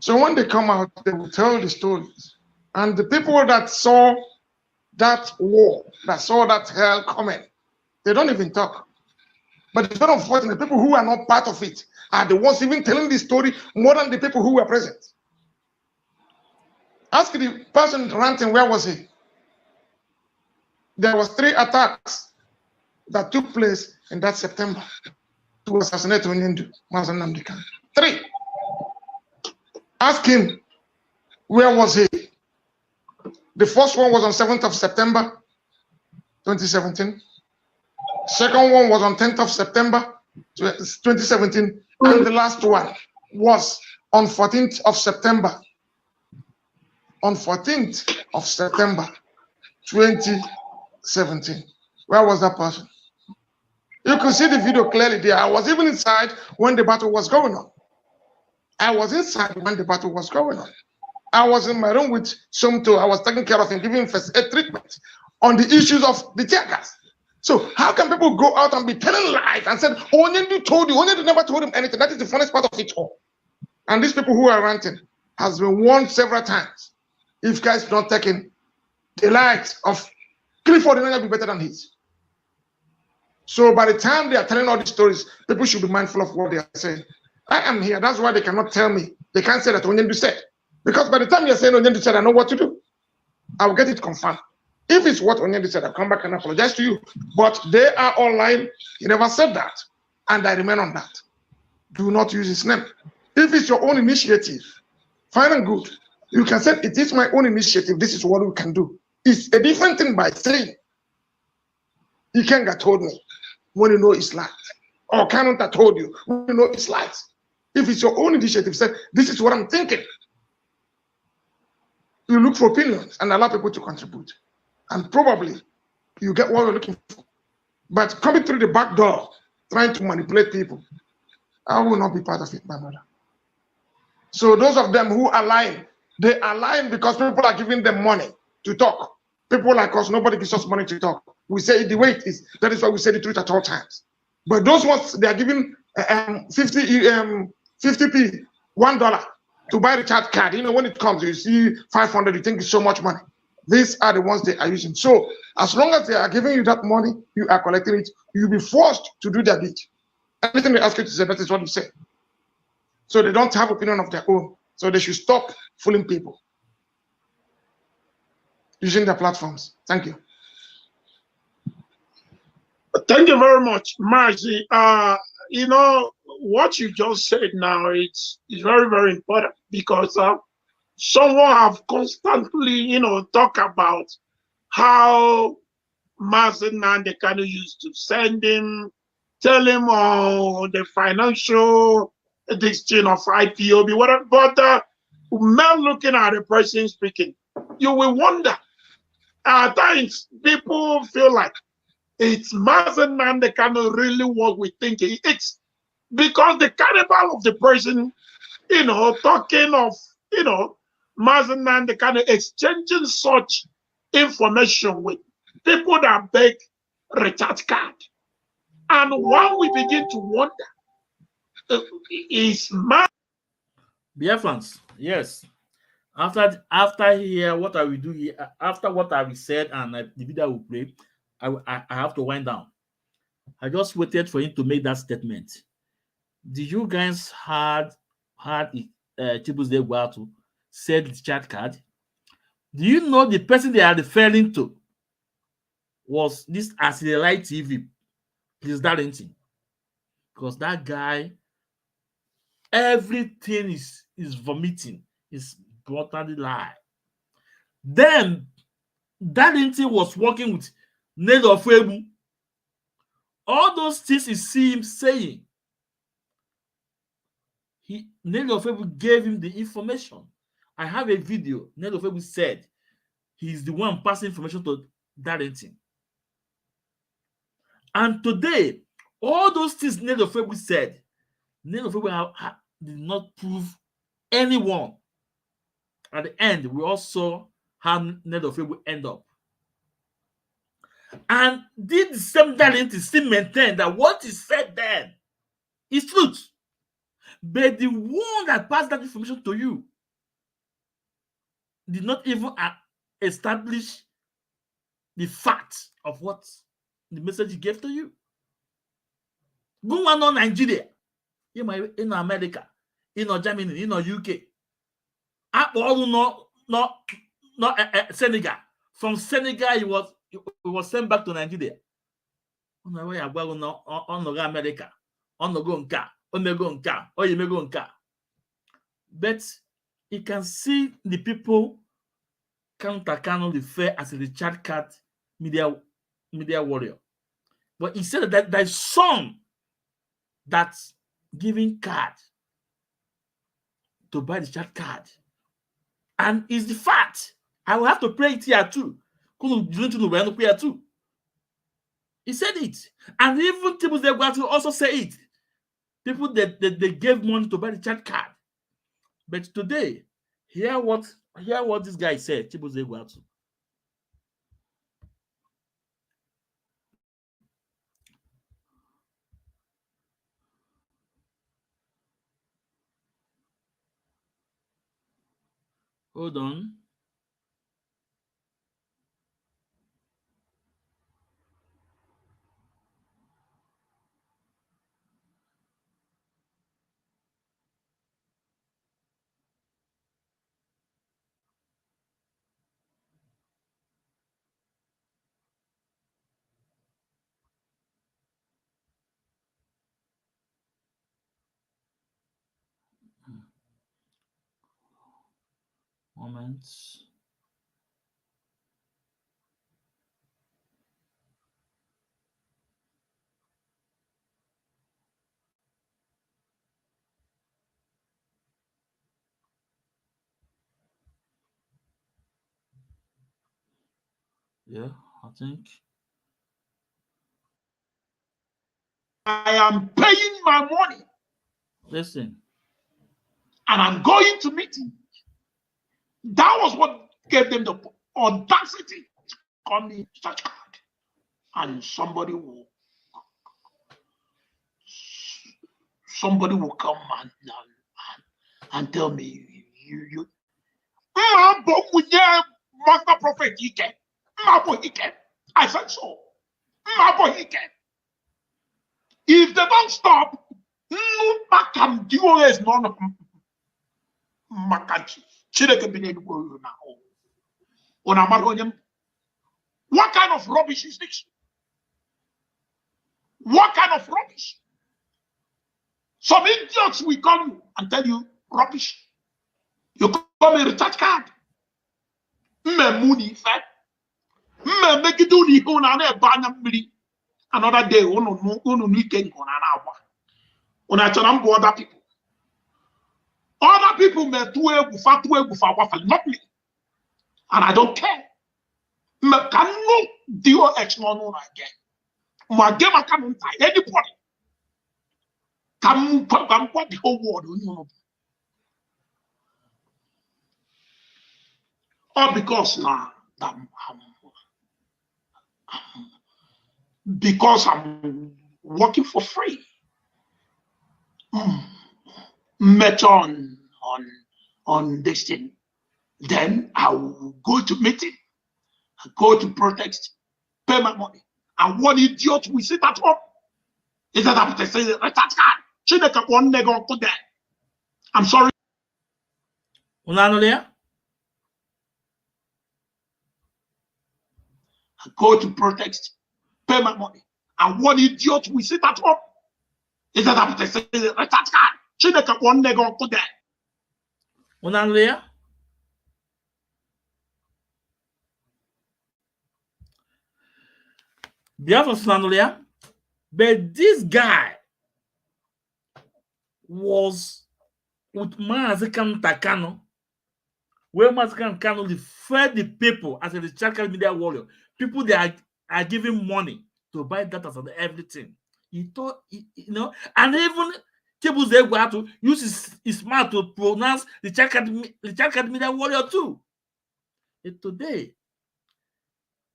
So when they come out, they will tell the stories. And the people that saw that war, that saw that hell coming, they don't even talk. But it's very unfortunate. The people who are not part of it are the ones even telling the story more than the people who were present. Ask the person ranting, where was he? There was 3 attacks that took place in that September to assassinate Onyendu, Mazi Nnamdi Kanu. 3. Ask him, where was he? The first one was on 7th of September 2017. Second one was on 10th of September 2017. And the last one was on 14th of September. On 14th of September 2017. Where was that person? You could see the video clearly there. I was even inside when the battle was going on. I was inside when the battle was going on. I was in my room with Somto. I was taking care of him, giving him first aid treatment on the issues of the tear gas. So how can people go out and be telling lies and say, Onyendu told you, Onyendu never told him anything? That is the funniest part of it all. And these people who are ranting has been warned several times. If guys not taking the light of Clifford, will be better than his. So by the time they are telling all these stories, people should be mindful of what they are saying. I am here. That's why they cannot tell me. They can't say that Onyendu said. Because by the time you're saying Onyendu said, I know what to do. I will get it confirmed. If it's what Onyendu said, I'll come back and apologize to you. But they are online. He never said that. And I remain on that. Do not use his name. If it's your own initiative, fine and good. You can say, it is my own initiative. This is what we can do. It's a different thing by saying, Ikenga told me, when you know it's lies. Or Kanunta told you, when you know it's lies. If it's your own initiative, say, this is what I'm thinking. You look for opinions and allow people to contribute. And probably you get what you're looking for. But coming through the back door, trying to manipulate people, I will not be part of it, my brother. So those of them who are lying, they are lying because people are giving them money to talk. People like us, nobody gives us money to talk. We say it the way it is. That is why we say the truth at all times. But those ones, they are giving 50p, $1 to buy the chat card. You know, when it comes, you see 500, you think it's so much money. These are the ones they are using. So as long as they are giving you that money, you are collecting it, you'll be forced to do their bit. Anything they ask you to say, that is what you say. So they don't have opinion of their own. So they should stop fooling people using their platforms. Thank you. Thank you very much, Mazi. You know, what you just said now, it's very, very important because someone have constantly, you know, talk about how Mazi Nnamdi Kanu used to send him, tell him the financial thing of IPOB, whatever. But man looking at the person speaking, you will wonder, at times people feel like it's Mazi Nnamdi Kanu really what we think it's because the cannibal of the person, talking of, Mazi Nnamdi Kanu exchanging such information with people that beg recharge card. And when we begin to wonder, is Mazi Biafrans, yes. After here, what I will do here, after what I will said and the video will play, I have to wind down. I just waited for him to make that statement. Did you guys had Chibuze Gwatu said the chat card? Do you know the person they are referring to was this Asilelai TV? Please, Darlington. Because that guy, everything is vomiting. Is brutally lie. Then Darlington was working with Ned Ofebu. All those things you see him saying, Ned Ofebu gave him the information. I have a video. Ned Ofebu said he's the one passing information to Darlington. And today, all those things Ned Ofebu said, Ned Ofebu did not prove anyone. At the end, we also have Ned Ofebu end up. And did the same Darlington still maintain that what he said then is truth? But the one that passed that information to you did not even establish the fact of what the message he gave to you. Go on Nigeria, in America, in Germany, in UK. Not Senegal. From Senegal, he was sent back to Nigeria. America, but you can see the people Kanu refer as a Richard Card media warrior. But he said that there's some that's giving card to buy the chat card. And it's the fact. I will have to play it here too. He said it. And even people they go to also say it. People that they gave money to buy the chat card. But today, hear what this guy said. Hold on. Moments. Yeah, I think. I am paying my money. Listen. And I'm going to meeting. That was what gave them the audacity to call me such card. And somebody will come and tell me you Master Prophet Ike. I said so. If they don't stop, what kind of rubbish is this? What kind of rubbish? Some idiots will come and tell you rubbish. You call me recharge card. Another day, other people. Other people may do not me. And I don't care. DOX no no again. My game I can't tie anybody. Come the whole world. All because now because I'm working for free. Met on this thing. Then I will go to meeting, go to protest, pay my money. And one idiot will sit at home. Is that after saying recharge card? Chineke one nigga to there. I'm sorry. Unanolia? Go to protest, pay my money. And one idiot will sit at home. Is that after saying recharge card? Chineke one nigga to there. Unanolia? Unanolia? But this guy was with Mazi Kanu, where Mazi Kanu referred the people as a social media warrior. People that are giving money to buy data and everything. He thought, and even Kebuzegu had to use his mouth to pronounce the child media warrior too. And today,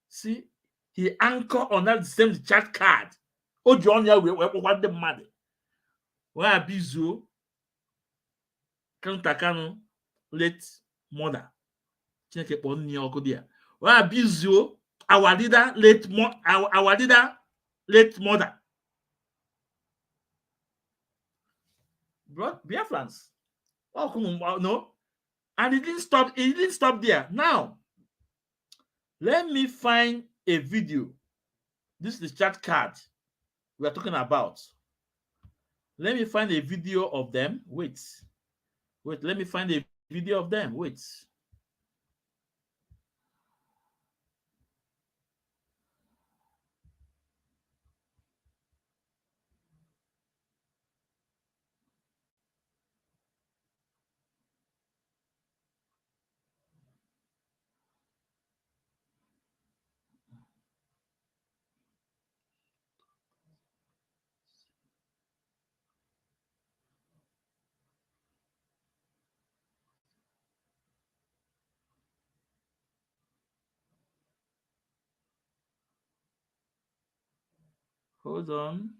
see, he anchored on that same chat card. Oh, John, we want the money. Where Bizu, Kanu, late mother. Chineke pon ni okodia. Where Bizu, our leader, late mother. Bro, Biafrans. Oh, come on, no. And it didn't stop there. Now, let me find a video. This is the chat card we are talking about. Let me find a video of them. Wait, let me find a video of them. Wait. Hold on.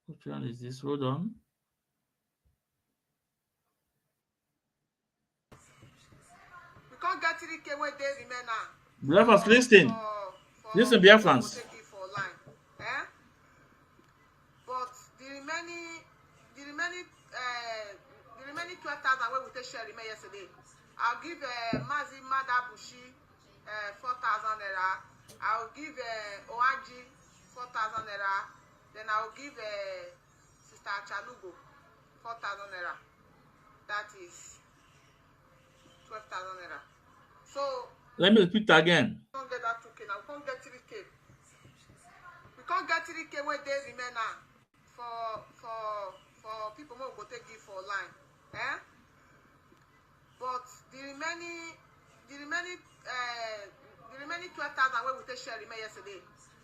Which one is this? Hold on. We can't get 3K where they remain now. Biafrans, listen. Listen, Biafrans. But the remaining 12,000 where we take share remain yesterday. I'll give Mazi Madabushi 4,000 naira. I'll give Oaji 4,000 naira. Then I'll give Sister Chalugo 4,000 naira. That is 12,000 naira. So let me repeat again. We can't get that 2K now. We can't get 3K. We can't get 3K when they remain now for people who go take give for line. But the remaining 12,000 where we take share remain yesterday.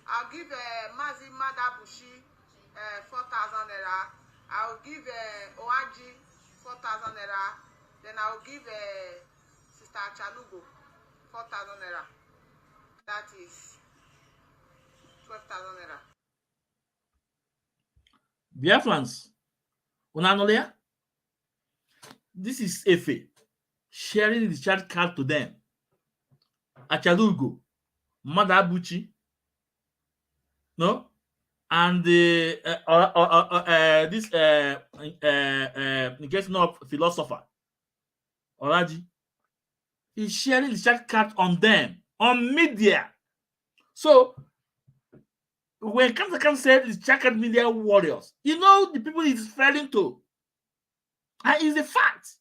I'll give Mazi Madabushi 4,000 naira. I'll give Oaji 4,000 naira. Then I'll give Sister Chalugo 4,000 naira. That is 12,000 naira. Biafrans, Unanolia? This is Efe sharing the chat card to them. Achalugo, Madabuchi, no, and this in case not philosopher, Oraji, is sharing the chat card on them on media. So when Kanunta said the chat card media warriors, you know the people he's referring to, and it's a fact.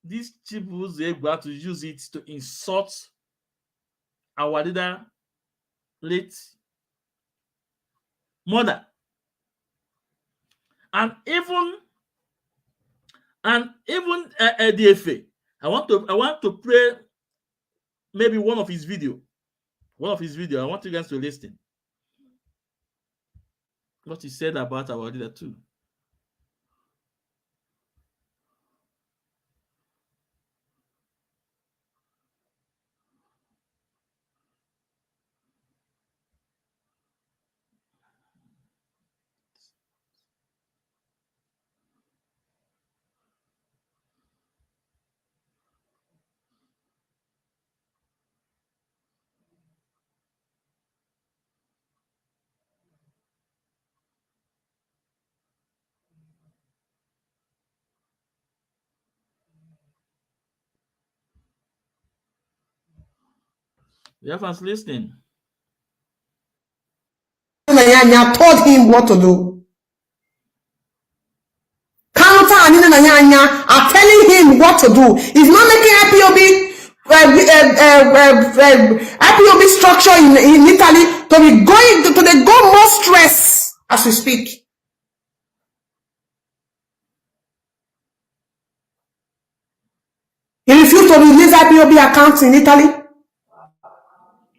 these people able to use it to insult our leader, late mother, and even DFA. I want to play maybe one of his video. I want you guys to listen what he said about our leader too. You have us listening. Told him what to do. Kanunta and Nanyanya are telling him what to do. He's not making IPOB structure in Italy to be going to the go more stress as we speak. He refused to release IPOB accounts in Italy.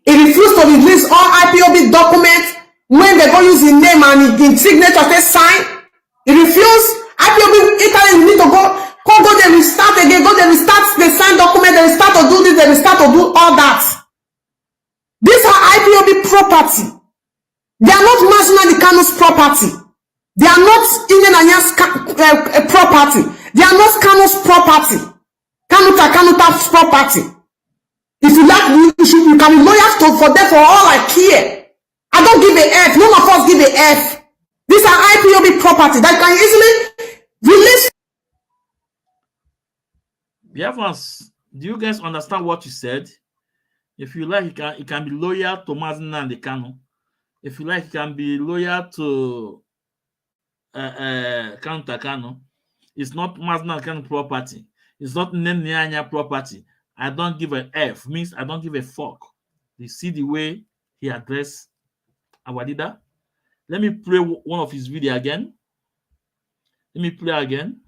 He refused to release all IPOB documents when they go use his name and in signature they sign. He refused. IPOB Italy need to go there, restart again, they sign document, they restart to do this, they restart to do all that. These are IPOB property. They are not National Kanu's property. They are not Indian Anya's property. They are not Kanu's property. Kanunta's property. If you like, you can be lawyers for them for all I care. I don't give a F. None of us give a F. These are IPOB property that can easily release. Do you guys understand what you said? If you like, you can be loyal to Mazi and the Kanu. If you like, you can be loyal to Kanu. It's not Mazi and Kanu property. It's not Nyanya property. I don't give a F. Means I don't give a fuck. You see the way he addressed our leader? Let me play one of his video again. Let me play again.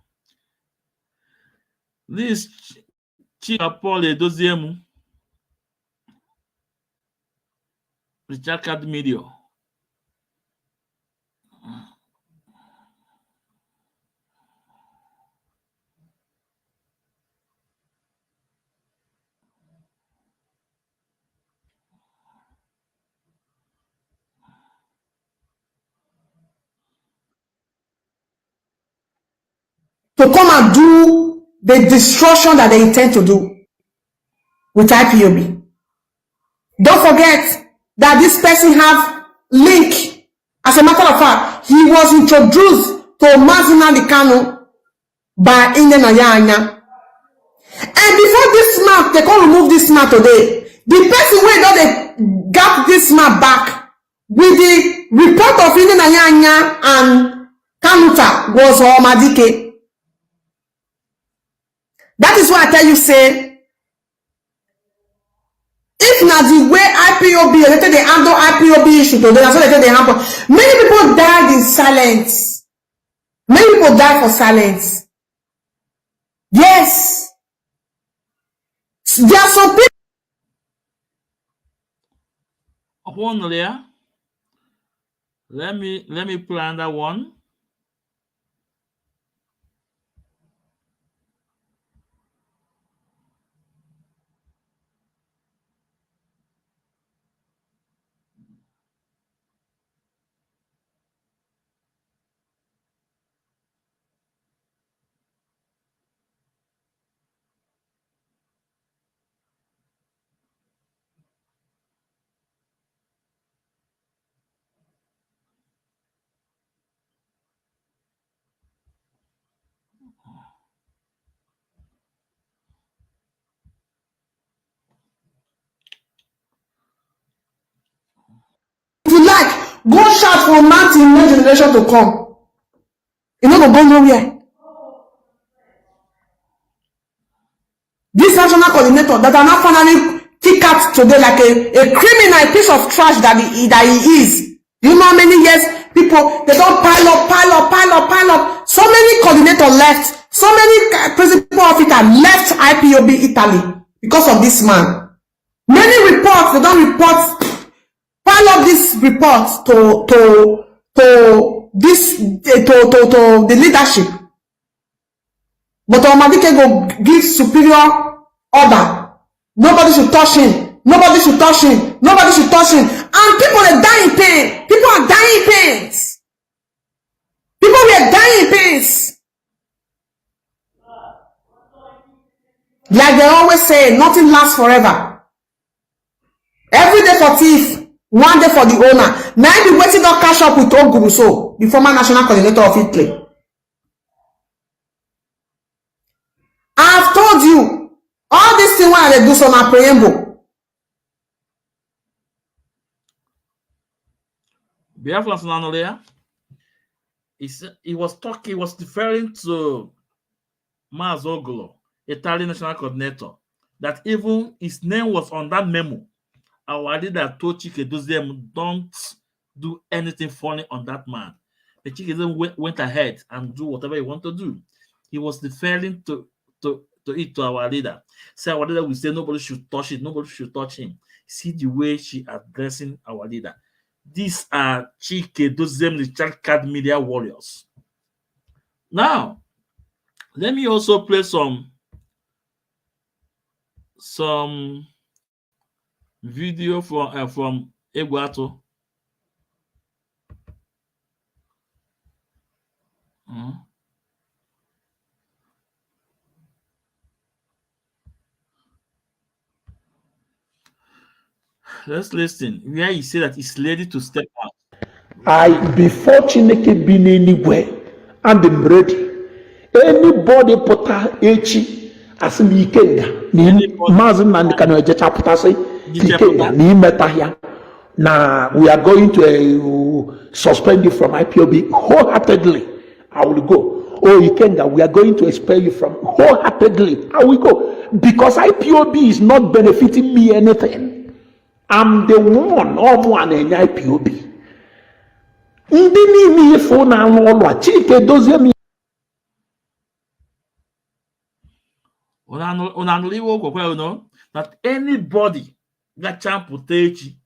This Chica Paul Edoziemu, Richard Card Media. To come and do the destruction that they intend to do with IPOB. Don't forget that this person have link. As a matter of fact, he was introduced to Mazi Kanu by Indian Anyanya. And before this map, they can't remove this map today. The person where they got this map back with the report of Indian Anyanya and Kanunta was Omadike. That is why I tell you, say, if not the way IPOB, they handle IPOB issue today, that's what they handle. Many people died in silence. Many people died for silence. Yes. There are some people. Upon there, let me plan that one. If you like, go shout for mountain, no generation to come. You know, go nowhere. This national coordinator that are now finally kicked out today like a criminal, a piece of trash that he is. You know how many years people, they don't pile up. So many coordinators left. So many principal officers left IPOB Italy because of this man. Many reports, they don't report, pile up this report to the leadership. But Omadike go give superior order. Nobody should touch him. Nobody should touch him. Nobody should touch him. And people are dying in pain. People are dying in pains. People were dying in pains. Like they always say, nothing lasts forever. Every day for thief, one day for the owner. Now be waiting to catch up with Oguruso, the former national coordinator of Italy. I've told you, all these things when they do some preamble. Biafra Sananolia, he was referring to Mazi, Italian national coordinator, that even his name was on that memo. Our leader told Chike Doziem, don't do anything funny on that man. But Chike went ahead and do whatever he wanted to do. He was referring to our leader. So our leader will say nobody should touch it, nobody should touch him. See the way she addressing our leader. These are Chike Doziem Richard Card media warriors. Now, let me also play some video from Egwato. Let's listen. Where he said that he's ready to step out. Before Chineke been anywhere, and I'm ready. Anybody put echi as me Ikenga, ni Mazi and Kanu ejecha puta say Ikenga ni metahia. Now we are going to suspend you from IPOB wholeheartedly. I will go. Oh Ikenga, we are going to expel you from wholeheartedly. I will go because IPOB is not benefiting me anything. I'm the one in IPOB. Ndị n'ime ifo na-alụ ọlụ a Chike dozie m. That anybody that champụta echi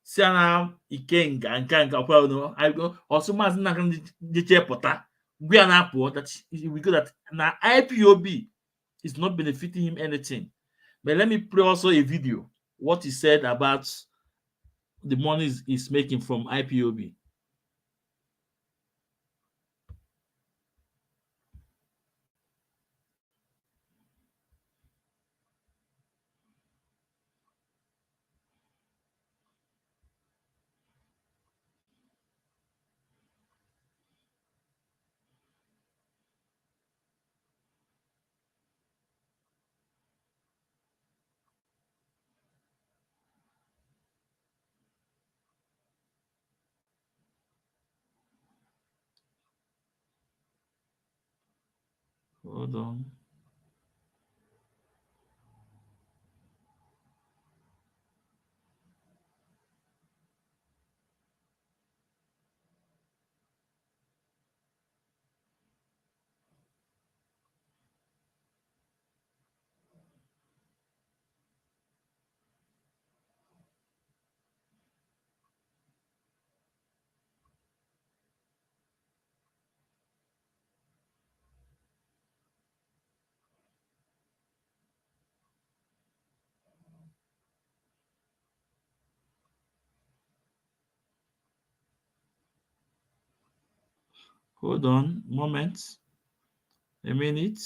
si na Ikenga nka kwano I go also Mazi na ndị chepụta gwa na apụ that we go that na IPOB is not benefiting him anything. But let me play also a video what he said about the money he's making from IPOB. Hold on. Hold on, moment, a minute.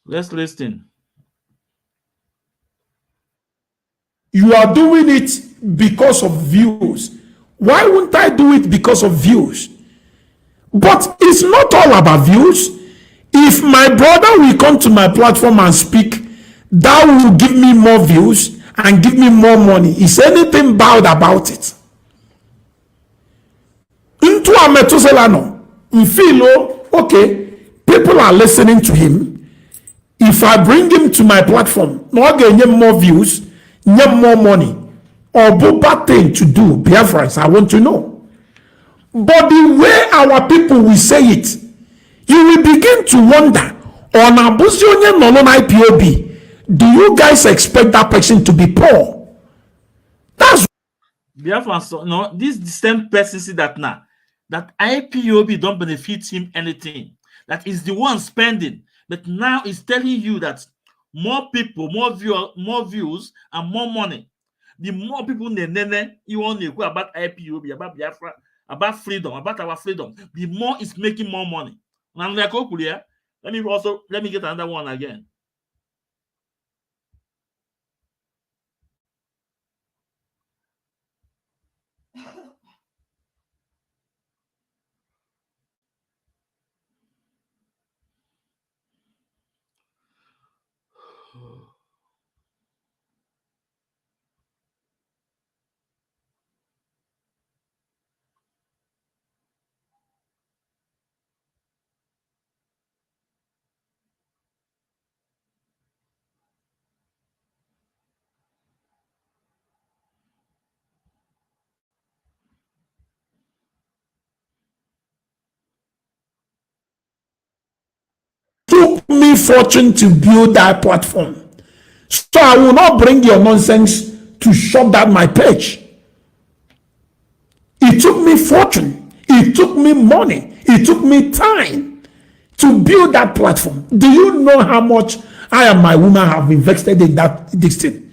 Let's listen. You are doing it because of views. Why wouldn't I do it because of views? But it's not all about views. If my brother will come to my platform and speak, that will give me more views and give me more money. Is anything bad about it? Into a metoselano, feel okay, people are listening to him. If I bring him to my platform, no get more views, more money, or bad thing to do, Biafrans, I want to know. But the way our people will say it, you will begin to wonder, on Abusionia Nolon IPOB, do you guys expect that person to be poor? That's Biafrans, no, this the same person see that now, that IPOB don't benefit him anything. That is the one spending. But now it's telling you that more people, more views, and more money. The more people you want to go about IPOB, about Biafra, about freedom, about our freedom, the more it's making more money. Now, let me get another one again. took me fortune to build that platform. So I will not bring your nonsense to shut down my page. It took me fortune. It took me money. It took me time to build that platform. Do you know how much I and my woman have invested in this thing?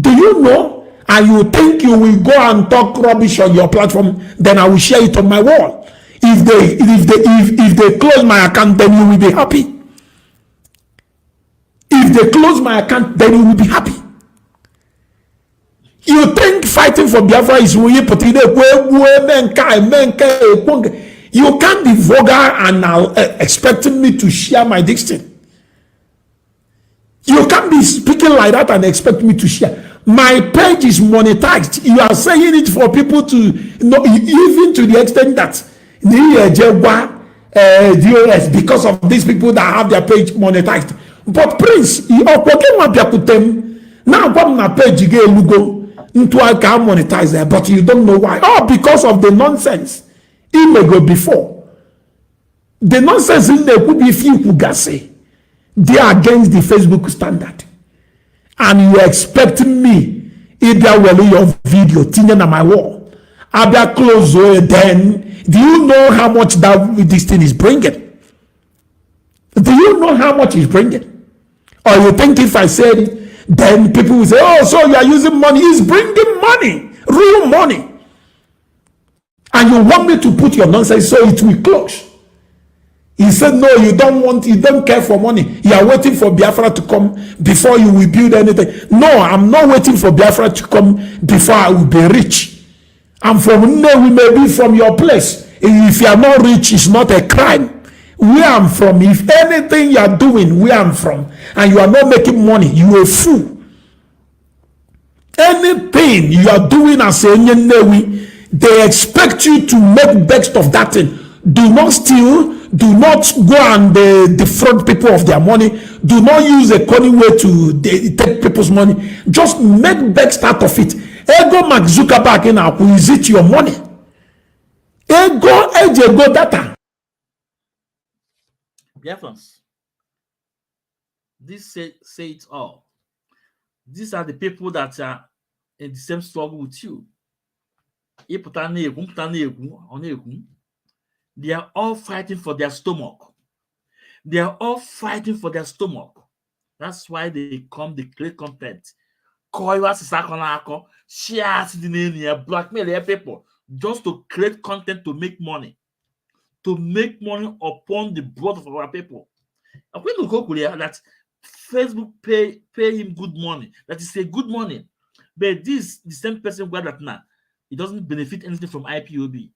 Do you know? And you think you will go and talk rubbish on your platform, then I will share it on my wall. If they close my account, then you will be happy. If they close my account, then you will be happy. You think fighting for Biafra is you can't be vulgar and expecting me to share my dictation. You can't be speaking like that and expect me to share. My page is monetized. You are saying it for people to know, even to the extent that DOS, because of these people that have their page monetized. But Prince, now come na page you get go into a can monetize there, but you don't know why. Oh, because of the nonsense. It may go before. The nonsense in there could be few who say they are against the Facebook standard. And you expect me either well your video tinning on my wall. I'll be close then. Do you know how much this thing is bringing? Do you know how much it's bringing? Or you think if I said it, then people will say, oh, so you are using money. It's bringing money, real money. And you want me to put your nonsense so it will close. He said, no, you don't care for money. You are waiting for Biafra to come before you will build anything. No, I'm not waiting for Biafra to come before I will be rich. I'm from, no, we may be from your place. If you are not rich, it's not a crime. Where I'm from, if anything you are doing where I'm from, and you are not making money, you are a fool. Anything you are doing as a Nyenewi, they expect you to make best of that thing. Do not steal. Do not go and defraud people of their money. Do not use a cunning way to take people's money. Just make best out of it. Ego Mark Zuckerberg in our is it your money? Ego data. Biafrans, this say it all. These are the people that are in the same struggle with you. They are all fighting for their stomach. They are all fighting for their stomach. That's why they create content. Share blackmail people just to create content to make money. To make money upon the blood of our people. I'm going to go clear that Facebook pay him good money. That is a good money. But this, the same person got that now, it doesn't benefit anything from IPOB.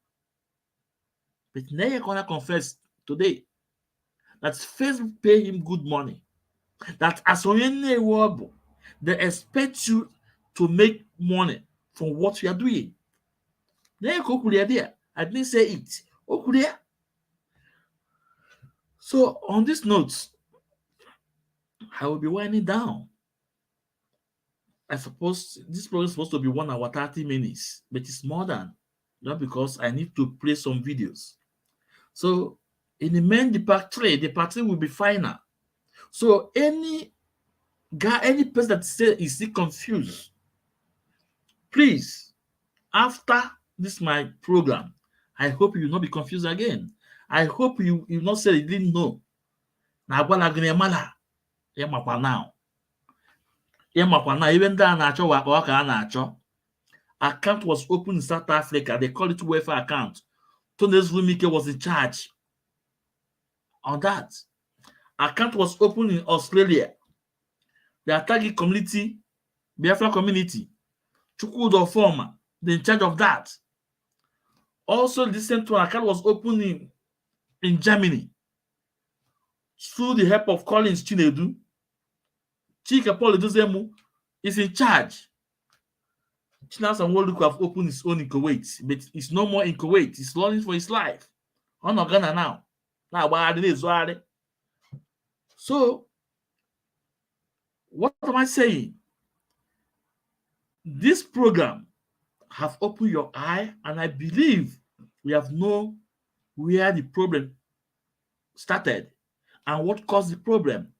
But now you're gonna confess today that Facebook pay him good money. That as they expect you to make money from what you are doing. Then you there. I didn't say it. So on this note, I will be winding down. I suppose this program is supposed to be 1 hour 30 minutes, but it's more than that because I need to play some videos. So in the main the part 3 will be final. So any person that say is still confused, please, after this my program, I hope you will not be confused again. I hope you not say you didn't know. Now even that account was opened in South Africa. They call it welfare account. Tones Rumike was in charge on that. Account was opened in Australia. The Atagi community, Biafra community, Chukwudo former, they're in charge of that. Also, the same account was opened in Germany through the help of Collins Chinedu. Chika Paul Eduzemu is in charge. Chinas and World have opened his own in Kuwait, but it's no more in Kuwait. He's running for his life. On Ghana now. So, what am I saying? This program have opened your eye, and I believe we have known where the problem started and what caused the problem.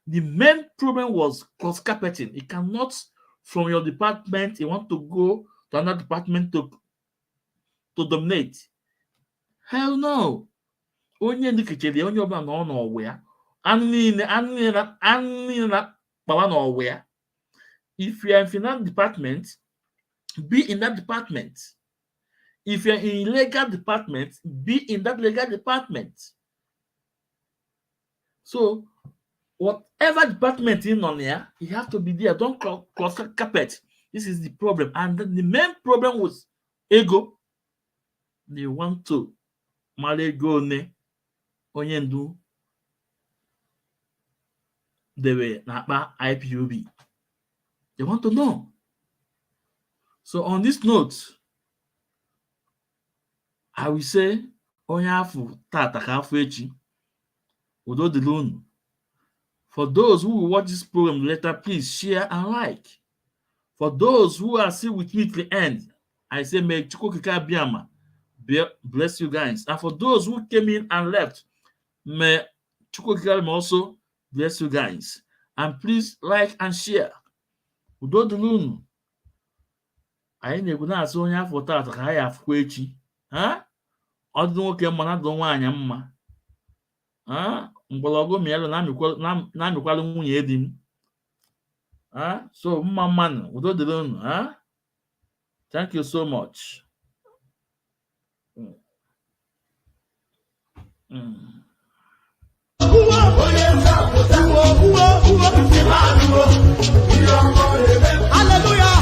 The main problem was cross-carpeting. It cannot, from your department, you want to go to another department to dominate. Hell no. Onye ndikechele onye ọbụla nọ n'ọwa ya. Anụ kpawa n'ọwa ya. If you are in finance department, be in that department. If you are in legal department, be in that legal department. So, whatever department in on here, you have to be there. Don't cross carpet. This is the problem. And the main problem was ego. They want to marry go ne onyendu. They were not IPOB. They want to know. So on this note, I will say onyafu tata kafu echi. Udo dilunu. For those who will watch this program later, please share and like. For those who are still with me till the end, I say, may Chukokika Biama bless you guys. And for those who came in and left, may Chukokika also bless you guys. And please like and share. Udo dilunu. Anyị na-ekwu na-asị onye afọ tata ka ha ya afụkwa echi. Ọ dị nwoke mma na dụ nwaanyị mma. Mgbọrọgwụ mịalụ na-amịkwalụ nwunye di m. So mma mmanụ udo dịrị unu. Thank you so much. Hallelujah.